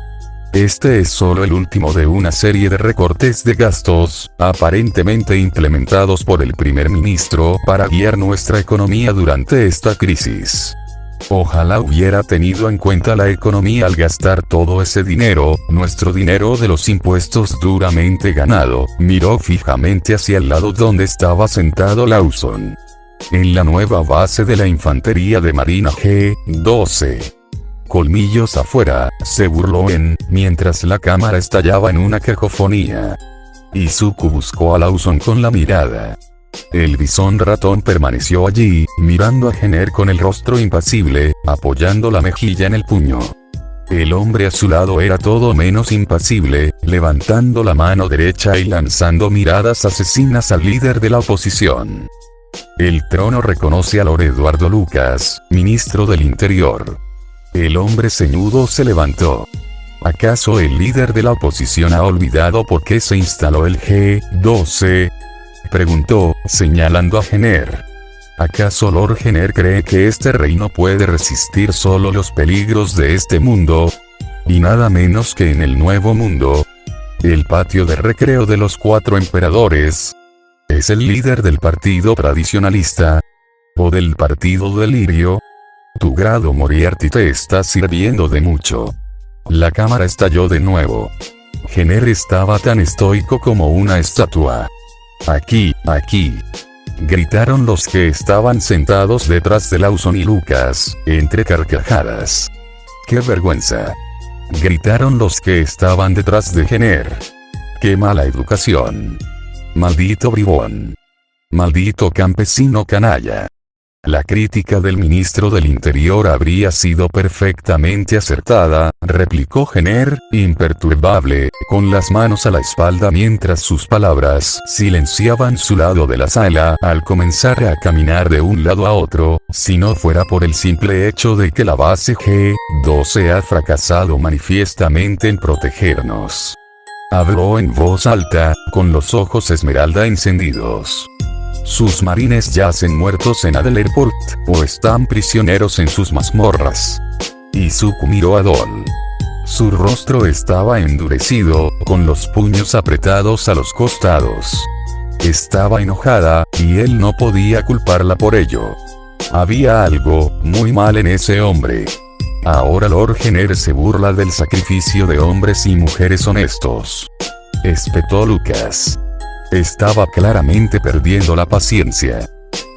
Este es solo el último de una serie de recortes de gastos, aparentemente implementados por el primer ministro para guiar nuestra economía durante esta crisis. Ojalá hubiera tenido en cuenta la economía al gastar todo ese dinero, nuestro dinero de los impuestos duramente ganado. Miró fijamente hacia el lado donde estaba sentado Lawson. En la nueva base de la infantería de marina G-12. Colmillos afuera, se burló mientras la cámara estallaba en una cacofonía. Izuku buscó a Lawson con la mirada. El bisón ratón permaneció allí, mirando a Jenner con el rostro impasible, apoyando la mejilla en el puño. El hombre a su lado era todo menos impasible, levantando la mano derecha y lanzando miradas asesinas al líder de la oposición. El trono reconoce a Lord Eduardo Lucas, ministro del Interior. El hombre ceñudo se levantó. ¿Acaso el líder de la oposición ha olvidado por qué se instaló el G-12? Preguntó, señalando a Jenner. ¿Acaso Lord Jenner cree que este reino puede resistir solo los peligros de este mundo? Y nada menos que en el nuevo mundo. El patio de recreo de los 4 emperadores. ¿Es el líder del partido tradicionalista? ¿O del partido delirio? Tu grado Moriarty te está sirviendo de mucho. La cámara estalló de nuevo. Jenner estaba tan estoico como una estatua. Aquí, aquí. Gritaron los que estaban sentados detrás de Lawson y Lucas, entre carcajadas. ¡Qué vergüenza! Gritaron los que estaban detrás de Jenner. ¡Qué mala educación! Maldito bribón. Maldito campesino canalla. La crítica del ministro del Interior habría sido perfectamente acertada, replicó Jenner, imperturbable, con las manos a la espalda mientras sus palabras silenciaban su lado de la sala al comenzar a caminar de un lado a otro, si no fuera por el simple hecho de que la base G-12 ha fracasado manifiestamente en protegernos. Habló en voz alta, con los ojos esmeralda encendidos. Sus marines yacen muertos en Adlerport, o están prisioneros en sus mazmorras. Izuku miró a Dol. Su rostro estaba endurecido, con los puños apretados a los costados. estaba enojada, y él no podía culparla por ello. Había algo muy mal en ese hombre. Ahora Lord Jenner se burla del sacrificio de hombres y mujeres honestos. Espetó Lucas. Estaba claramente perdiendo la paciencia.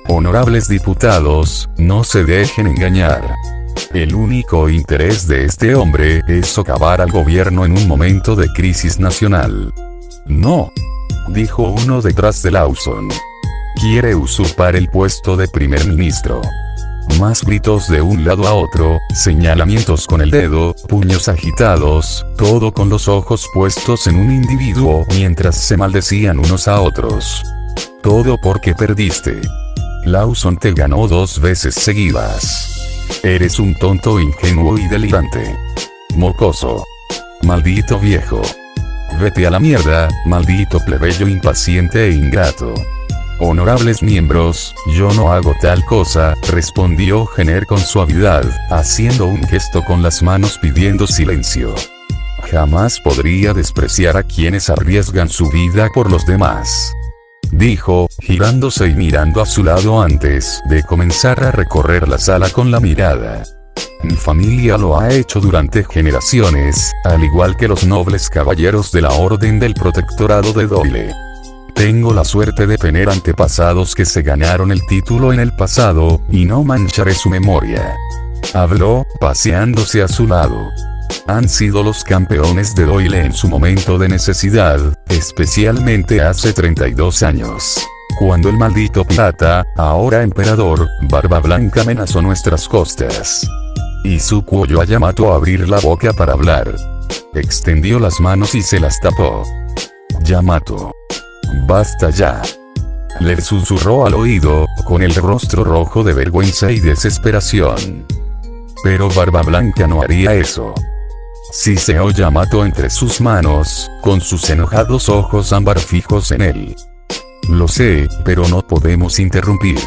Honorables diputados, no se dejen engañar. El único interés de este hombre es socavar al gobierno en un momento de crisis nacional. No, dijo uno detrás de Lawson. Quiere usurpar el puesto de primer ministro. Más gritos de un lado a otro, señalamientos con el dedo, puños agitados, todo con los ojos puestos en un individuo mientras se maldecían unos a otros. Todo porque perdiste. Lawson te ganó 2 veces seguidas. Eres un tonto ingenuo y delirante. Mocoso. Maldito viejo. Vete a la mierda, maldito plebeyo impaciente e ingrato. Honorables miembros, yo no hago tal cosa, respondió Jenner con suavidad, haciendo un gesto con las manos pidiendo silencio. Jamás podría despreciar a quienes arriesgan su vida por los demás. Dijo, girándose y mirando a su lado antes de comenzar a recorrer la sala con la mirada. Mi familia lo ha hecho durante generaciones, al igual que los nobles caballeros de la Orden del Protectorado de Doyle. Tengo la suerte de tener antepasados que se ganaron el título en el pasado, y no mancharé su memoria. Habló, paseándose a su lado. Han sido los campeones de Doyle en su momento de necesidad, especialmente hace 32 años. Cuando el maldito pirata, ahora emperador, Barba Blanca amenazó nuestras costas. Izuku oyó a Yamato abrir la boca para hablar. Extendió las manos y se las tapó. Yamato. Basta ya. Le susurró al oído, con el rostro rojo de vergüenza y desesperación. Pero Barba Blanca no haría eso. Siseó Yamato entre sus manos, con sus enojados ojos ámbar fijos en él. Lo sé, pero no podemos interrumpir.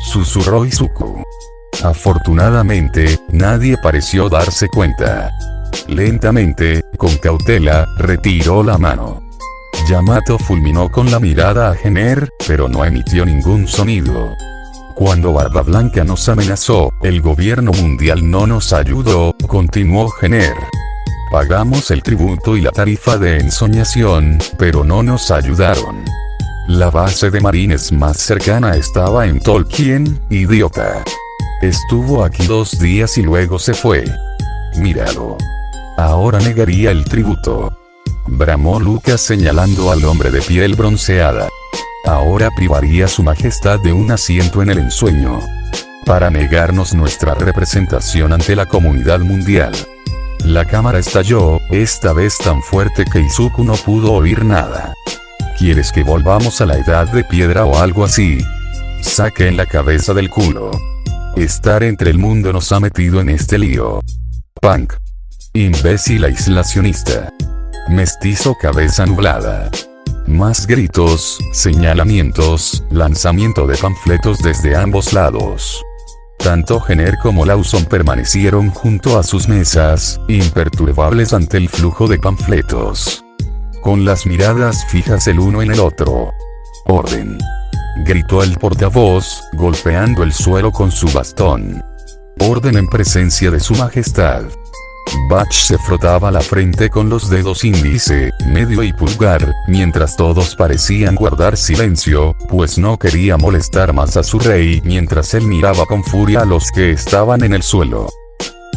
Susurró Izuku. Afortunadamente, nadie pareció darse cuenta. Lentamente, con cautela, retiró la mano. Yamato fulminó con la mirada a Jenner, pero no emitió ningún sonido. Cuando Barba Blanca nos amenazó, el gobierno mundial no nos ayudó, continuó Jenner. Pagamos el tributo y la tarifa de ensoñación, pero no nos ayudaron. La base de marines más cercana estaba en Tolkien, idiota. Estuvo aquí 2 días y luego se fue. Míralo. Ahora negaría el tributo. Bramó Lucas señalando al hombre de piel bronceada. Ahora privaría su majestad de un asiento en el ensueño. Para negarnos nuestra representación ante la comunidad mundial. La cámara estalló, esta vez tan fuerte que Izuku no pudo oír nada. ¿Quieres que volvamos a la edad de piedra o algo así? Saquen la cabeza del culo. Estar entre el mundo nos ha metido en este lío. Punk. Imbécil aislacionista. Mestizo cabeza nublada. Más gritos, señalamientos, lanzamiento de panfletos desde ambos lados. Tanto Jenner como Lawson permanecieron junto a sus mesas, imperturbables ante el flujo de panfletos. Con las miradas fijas el uno en el otro. Orden. Gritó el portavoz, golpeando el suelo con su bastón. Orden en presencia de su majestad. Bach se frotaba la frente con los dedos índice, medio y pulgar, mientras todos parecían guardar silencio, pues no quería molestar más a su rey mientras él miraba con furia a los que estaban en el suelo.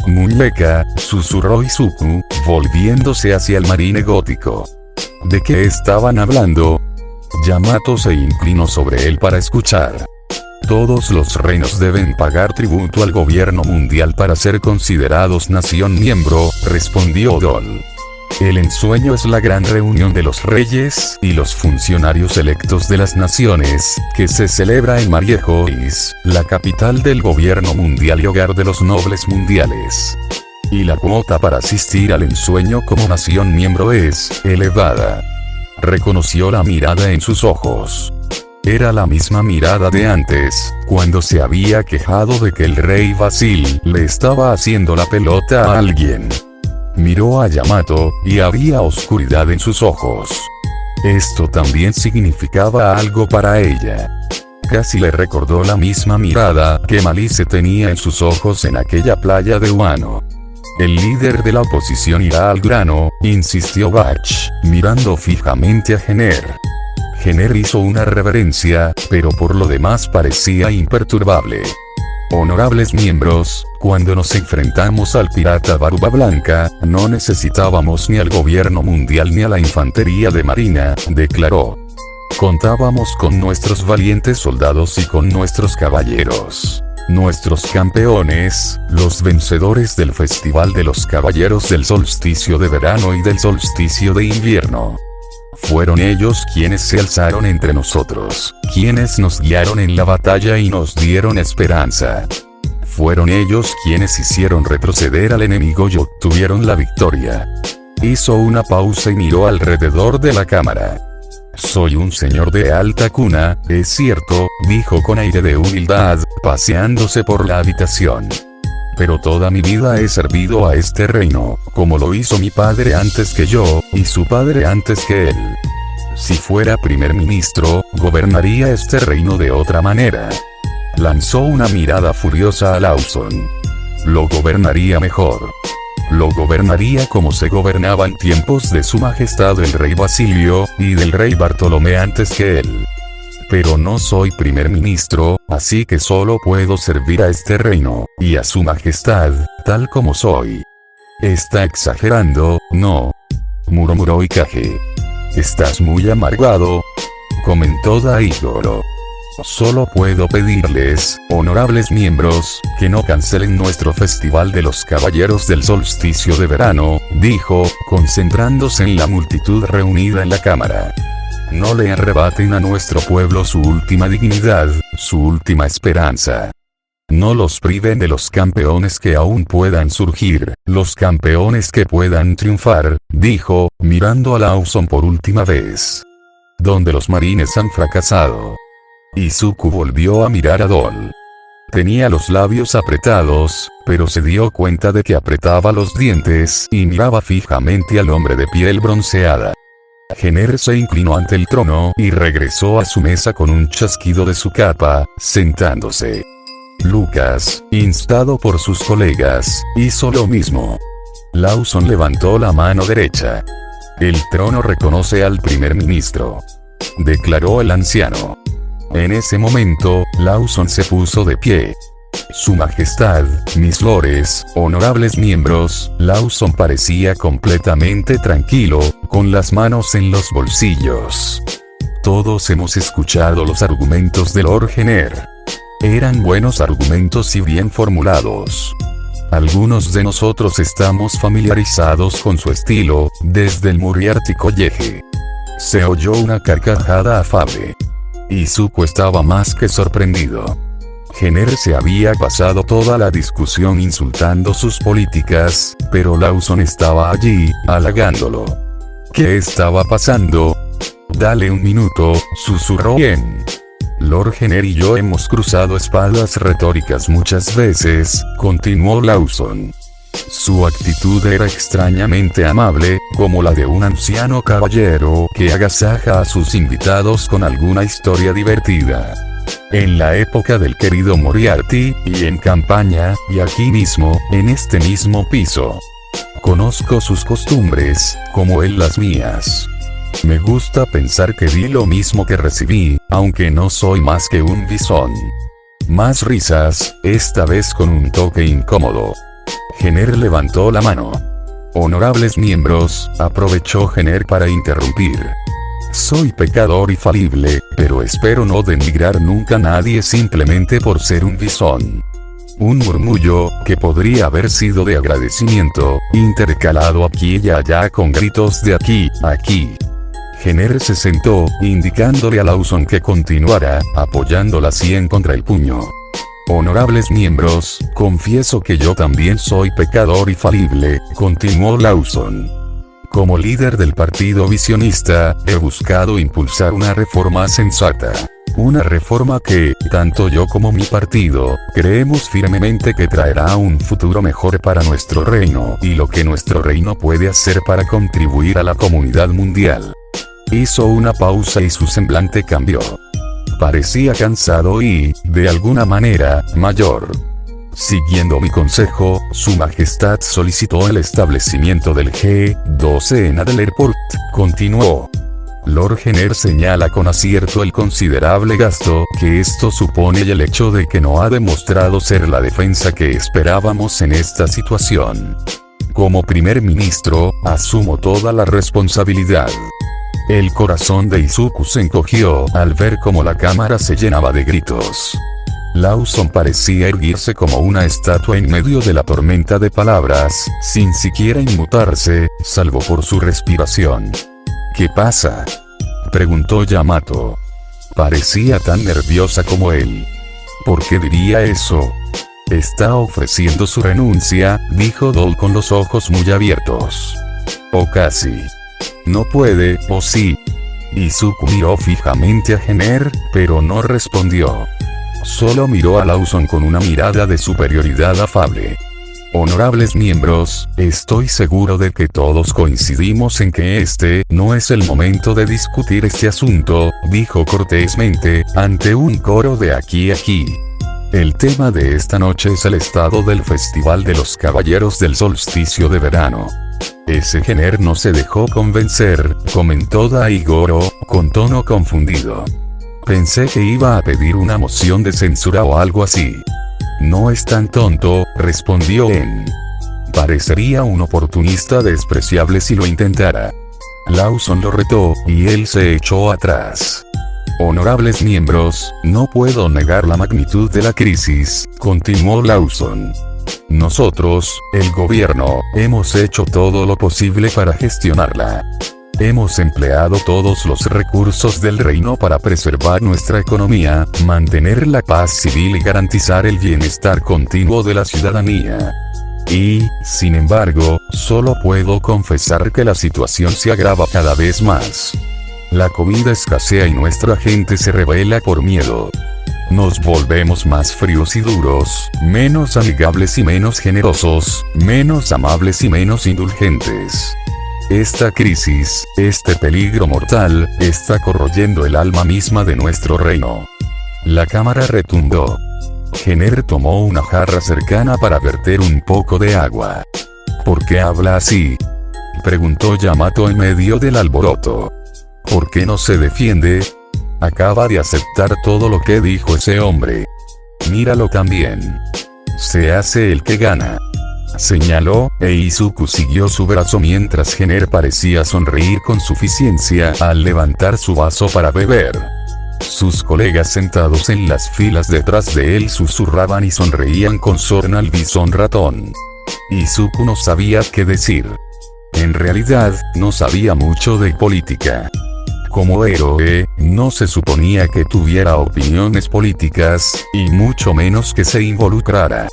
Muñeca, susurró Izuku, volviéndose hacia el marine gótico. ¿De qué estaban hablando? Yamato se inclinó sobre él para escuchar. Todos los reinos deben pagar tributo al gobierno mundial para ser considerados nación miembro, respondió Dol. El ensueño es la gran reunión de los reyes y los funcionarios electos de las naciones, que se celebra en Mariejois, la capital del gobierno mundial y hogar de los nobles mundiales. Y la cuota para asistir al ensueño como nación miembro es elevada. Reconoció la mirada en sus ojos. Era la misma mirada de antes, cuando se había quejado de que el rey Basil le estaba haciendo la pelota a alguien. Miró a Yamato, y había oscuridad en sus ojos. Esto también significaba algo para ella. Casi le recordó la misma mirada que Malice tenía en sus ojos en aquella playa de Wano. El líder de la oposición irá al grano, insistió Bach, mirando fijamente a Jenner. Jenner hizo una reverencia, pero por lo demás parecía imperturbable. Honorables miembros, cuando nos enfrentamos al pirata Barba Blanca, no necesitábamos ni al gobierno mundial ni a la infantería de marina, declaró. Contábamos con nuestros valientes soldados y con nuestros caballeros. Nuestros campeones, los vencedores del Festival de los Caballeros del Solsticio de Verano y del Solsticio de Invierno. Fueron ellos quienes se alzaron entre nosotros, quienes nos guiaron en la batalla y nos dieron esperanza. Fueron ellos quienes hicieron retroceder al enemigo y obtuvieron la victoria. Hizo una pausa y miró alrededor de la cámara. Soy un señor de alta cuna, es cierto, dijo con aire de humildad, paseándose por la habitación. Pero toda mi vida he servido a este reino, como lo hizo mi padre antes que yo, y su padre antes que él. Si fuera primer ministro, gobernaría este reino de otra manera. Lanzó una mirada furiosa a Lawson. Lo gobernaría mejor. Lo gobernaría como se gobernaba en tiempos de su majestad el rey Basilio, y del rey Bartolomé antes que él. Pero no soy primer ministro, así que solo puedo servir a este reino, y a su majestad, tal como soy. Está exagerando, ¿no? Murmuró Ikage. Estás muy amargado, comentó Daigoro. Solo puedo pedirles, honorables miembros, que no cancelen nuestro festival de los Caballeros del Solsticio de Verano, dijo, concentrándose en la multitud reunida en la cámara. No le arrebaten a nuestro pueblo su última dignidad, su última esperanza. No los priven de los campeones que aún puedan surgir, los campeones que puedan triunfar, dijo, mirando a Lawson por última vez. Donde los marines han fracasado. Izuku volvió a mirar a Dol. Tenía los labios apretados, pero se dio cuenta de que apretaba los dientes y miraba fijamente al hombre de piel bronceada. Jenner se inclinó ante el trono y regresó a su mesa con un chasquido de su capa, sentándose. Lucas, instado por sus colegas, hizo lo mismo. Lawson levantó la mano derecha. El trono reconoce al primer ministro, declaró el anciano. En ese momento, Lawson se puso de pie. Su majestad, mis lores, honorables miembros, Lawson parecía completamente tranquilo, con las manos en los bolsillos. Todos hemos escuchado los argumentos de Lord Jenner. Eran buenos argumentos y bien formulados. Algunos de nosotros estamos familiarizados con su estilo, desde el Moriarty College. Se oyó una carcajada afable. Izuku estaba más que sorprendido. Jenner se había pasado toda la discusión insultando sus políticas, pero Lawson estaba allí, halagándolo. ¿Qué estaba pasando? Dale un minuto, susurró bien. Lord Jenner y yo hemos cruzado espadas retóricas muchas veces, continuó Lawson. Su actitud era extrañamente amable, como la de un anciano caballero que agasaja a sus invitados con alguna historia divertida. En la época del querido Moriarty, y en campaña, y aquí mismo, en este mismo piso. Conozco sus costumbres, como él las mías. Me gusta pensar que di lo mismo que recibí, aunque no soy más que un bisón. Más risas, esta vez con un toque incómodo. Jenner levantó la mano. Honorables miembros, aprovechó Jenner para interrumpir. Soy pecador y falible, pero espero no denigrar nunca a nadie simplemente por ser un bisón. Un murmullo, que podría haber sido de agradecimiento, intercalado aquí y allá con gritos de aquí, aquí. Jenner se sentó, indicándole a Lawson que continuara, apoyando la sien contra el puño. Honorables miembros, confieso que yo también soy pecador y falible, continuó Lawson. Como líder del partido visionista, he buscado impulsar una reforma sensata. Una reforma que, tanto yo como mi partido, creemos firmemente que traerá un futuro mejor para nuestro reino y lo que nuestro reino puede hacer para contribuir a la comunidad mundial. Hizo una pausa y su semblante cambió. Parecía cansado y, de alguna manera, mayor. Siguiendo mi consejo, Su Majestad solicitó el establecimiento del G-12 en Adel Airport, continuó. Lord Jenner señala con acierto el considerable gasto que esto supone y el hecho de que no ha demostrado ser la defensa que esperábamos en esta situación. Como primer ministro, asumo toda la responsabilidad. El corazón de Izuku se encogió al ver cómo la cámara se llenaba de gritos. Lawson parecía erguirse como una estatua en medio de la tormenta de palabras, sin siquiera inmutarse, salvo por su respiración. ¿Qué pasa?, preguntó Yamato. Parecía tan nerviosa como él. ¿Por qué diría eso? Está ofreciendo su renuncia, dijo Dol con los ojos muy abiertos. O casi. No puede, ¿o sí? Izuku miró fijamente a Jenner, pero no respondió. Solo miró a Lawson con una mirada de superioridad afable. Honorables miembros, estoy seguro de que todos coincidimos en que este no es el momento de discutir este asunto, dijo cortésmente, ante un coro de aquí. El tema de esta noche es el estado del Festival de los Caballeros del Solsticio de Verano. Ese Jenner no se dejó convencer, comentó Daigoro, con tono confundido. Pensé que iba a pedir una moción de censura o algo así. No es tan tonto, respondió En. Parecería un oportunista despreciable si lo intentara. Lawson lo retó, y él se echó atrás. Honorables miembros, no puedo negar la magnitud de la crisis, continuó Lawson. Nosotros, el gobierno, hemos hecho todo lo posible para gestionarla. Hemos empleado todos los recursos del reino para preservar nuestra economía, mantener la paz civil y garantizar el bienestar continuo de la ciudadanía. Y, sin embargo, solo puedo confesar que la situación se agrava cada vez más. La comida escasea y nuestra gente se rebela por miedo. Nos volvemos más fríos y duros, menos amigables y menos generosos, menos amables y menos indulgentes. Esta crisis, este peligro mortal, está corroyendo el alma misma de nuestro reino. La cámara retumbó. Jenner tomó una jarra cercana para verter un poco de agua. ¿Por qué habla así?, preguntó Yamato en medio del alboroto. ¿Por qué no se defiende? Acaba de aceptar todo lo que dijo ese hombre. Míralo también. Se hace el que gana. Señaló, e Izuku siguió su brazo mientras Jenner parecía sonreír con suficiencia al levantar su vaso para beber. Sus colegas sentados en las filas detrás de él susurraban y sonreían con sorna al bisón ratón. Izuku no sabía qué decir. En realidad, no sabía mucho de política. Como héroe, no se suponía que tuviera opiniones políticas, y mucho menos que se involucrara.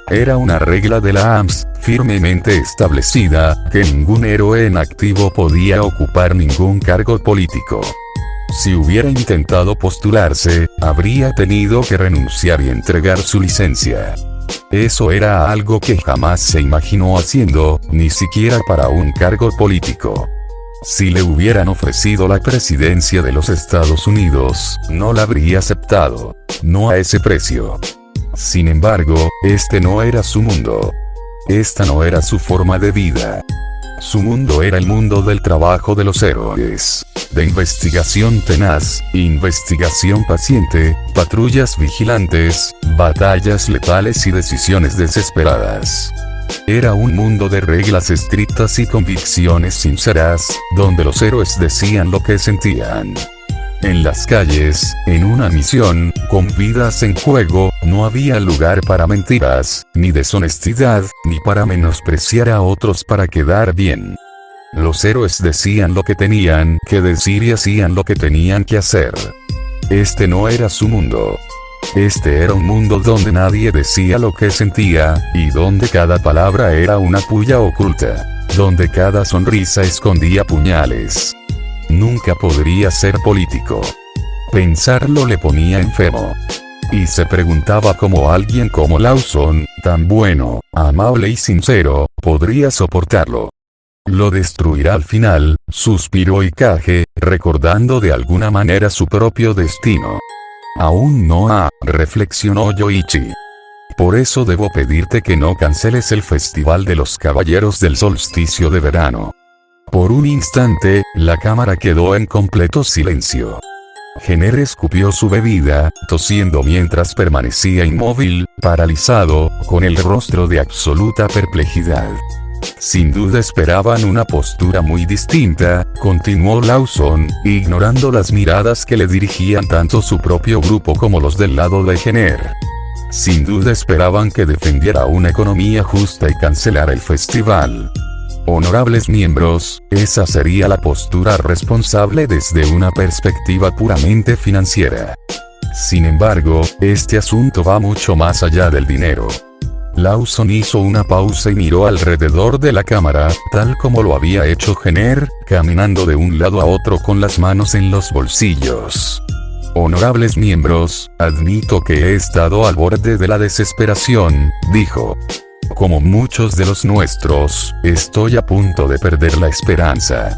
Era una regla de la AMS, firmemente establecida, que ningún héroe en activo podía ocupar ningún cargo político. Si hubiera intentado postularse, habría tenido que renunciar y entregar su licencia. Eso era algo que jamás se imaginó haciendo, ni siquiera para un cargo político. Si le hubieran ofrecido la presidencia de los Estados Unidos, no la habría aceptado. No a ese precio. Sin embargo, este no era su mundo. Esta no era su forma de vida. Su mundo era el mundo del trabajo de los héroes. De investigación tenaz, investigación paciente, patrullas vigilantes, batallas letales y decisiones desesperadas. Era un mundo de reglas estrictas y convicciones sinceras, donde los héroes decían lo que sentían. En las calles, en una misión, con vidas en juego, no había lugar para mentiras, ni deshonestidad, ni para menospreciar a otros para quedar bien. Los héroes decían lo que tenían que decir y hacían lo que tenían que hacer. Este no era su mundo. Este era un mundo donde nadie decía lo que sentía, y donde cada palabra era una puya oculta. Donde cada sonrisa escondía puñales. Nunca podría ser político. Pensarlo le ponía enfermo. Y se preguntaba cómo alguien como Lawson, tan bueno, amable y sincero, podría soportarlo. Lo destruirá al final, suspiró Ikage, recordando de alguna manera su propio destino. Aún no reflexionó Yoichi. Por eso debo pedirte que no canceles el festival de los caballeros del solsticio de verano. Por un instante, la cámara quedó en completo silencio. Jenner escupió su bebida, tosiendo mientras permanecía inmóvil, paralizado, con el rostro de absoluta perplejidad. Sin duda esperaban una postura muy distinta, continuó Lawson, ignorando las miradas que le dirigían tanto su propio grupo como los del lado de Jenner. Sin duda esperaban que defendiera una economía justa y cancelara el festival. Honorables miembros, esa sería la postura responsable desde una perspectiva puramente financiera. Sin embargo, este asunto va mucho más allá del dinero. Lawson hizo una pausa y miró alrededor de la cámara, tal como lo había hecho Jenner, caminando de un lado a otro con las manos en los bolsillos. Honorables miembros, admito que he estado al borde de la desesperación, dijo. Como muchos de los nuestros, estoy a punto de perder la esperanza.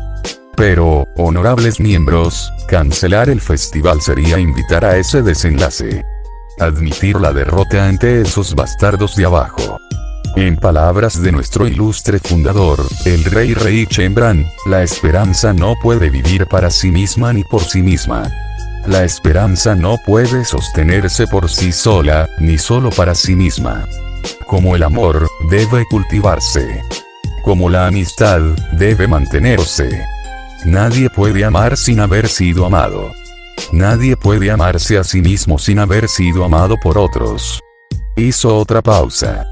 Pero, honorables miembros, cancelar el festival sería invitar a ese desenlace. Admitir la derrota ante esos bastardos de abajo. En palabras de nuestro ilustre fundador, el rey Chembran, la esperanza no puede vivir para sí misma ni por sí misma. La esperanza no puede sostenerse por sí sola, ni solo para sí misma. Como el amor, debe cultivarse. Como la amistad, debe mantenerse. Nadie puede amar sin haber sido amado. Nadie puede amarse a sí mismo sin haber sido amado por otros. Hizo otra pausa.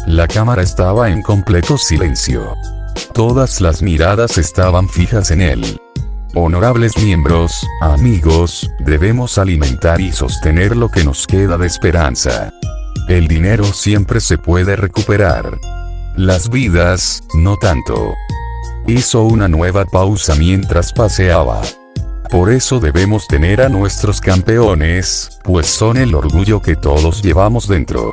La cámara estaba en completo silencio. Todas las miradas estaban fijas en él. Honorables miembros, amigos, debemos alimentar y sostener lo que nos queda de esperanza. El dinero siempre se puede recuperar. Las vidas, no tanto. Hizo una nueva pausa mientras paseaba. Por eso debemos tener a nuestros campeones, pues son el orgullo que todos llevamos dentro.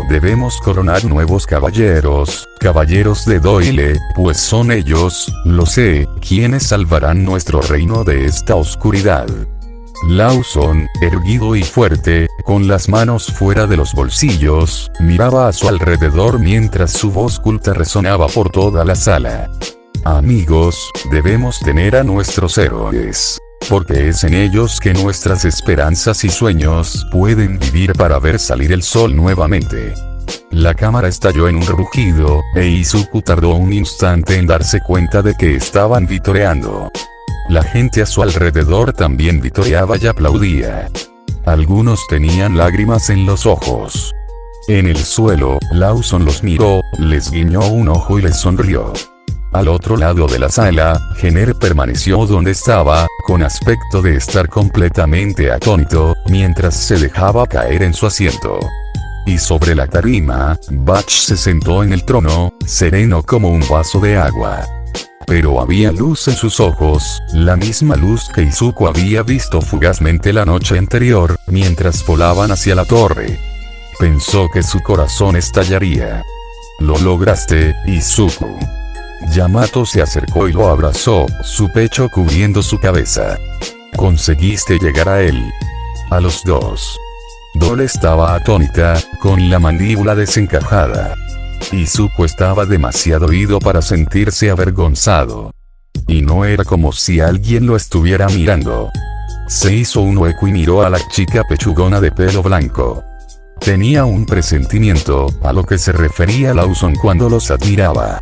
Debemos coronar nuevos caballeros, caballeros de Doyle, pues son ellos, lo sé, quienes salvarán nuestro reino de esta oscuridad. Lawson, erguido y fuerte, con las manos fuera de los bolsillos, miraba a su alrededor mientras su voz culta resonaba por toda la sala. Amigos, debemos tener a nuestros héroes. Porque es en ellos que nuestras esperanzas y sueños pueden vivir para ver salir el sol nuevamente. La cámara estalló en un rugido, e Izuku tardó un instante en darse cuenta de que estaban vitoreando. La gente a su alrededor también vitoreaba y aplaudía. Algunos tenían lágrimas en los ojos. En el suelo, Lawson los miró, les guiñó un ojo y les sonrió. Al otro lado de la sala, Jenner permaneció donde estaba, con aspecto de estar completamente atónito, mientras se dejaba caer en su asiento. Y sobre la tarima, Bach se sentó en el trono, sereno como un vaso de agua. Pero había luz en sus ojos, la misma luz que Izuku había visto fugazmente la noche anterior, mientras volaban hacia la torre. Pensó que su corazón estallaría. Lo lograste, Izuku. Yamato se acercó y lo abrazó, su pecho cubriendo su cabeza. Conseguiste llegar a él. A los dos. Dole estaba atónita, con la mandíbula desencajada. Izuku estaba demasiado ido para sentirse avergonzado. Y no era como si alguien lo estuviera mirando. Se hizo un hueco y miró a la chica pechugona de pelo blanco. Tenía un presentimiento, a lo que se refería Lawson cuando los admiraba.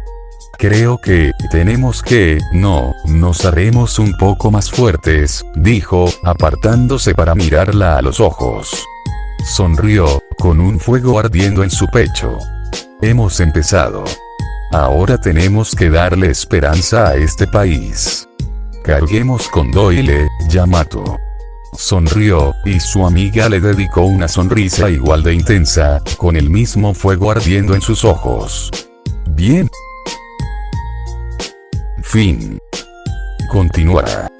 Creo que, tenemos que, nos haremos un poco más fuertes, dijo, apartándose para mirarla a los ojos. Sonrió, con un fuego ardiendo en su pecho. Hemos empezado. Ahora tenemos que darle esperanza a este país. Carguemos con Doyle, Yamato. Sonrió, y su amiga le dedicó una sonrisa igual de intensa, con el mismo fuego ardiendo en sus ojos. Bien. Fin. Continuará.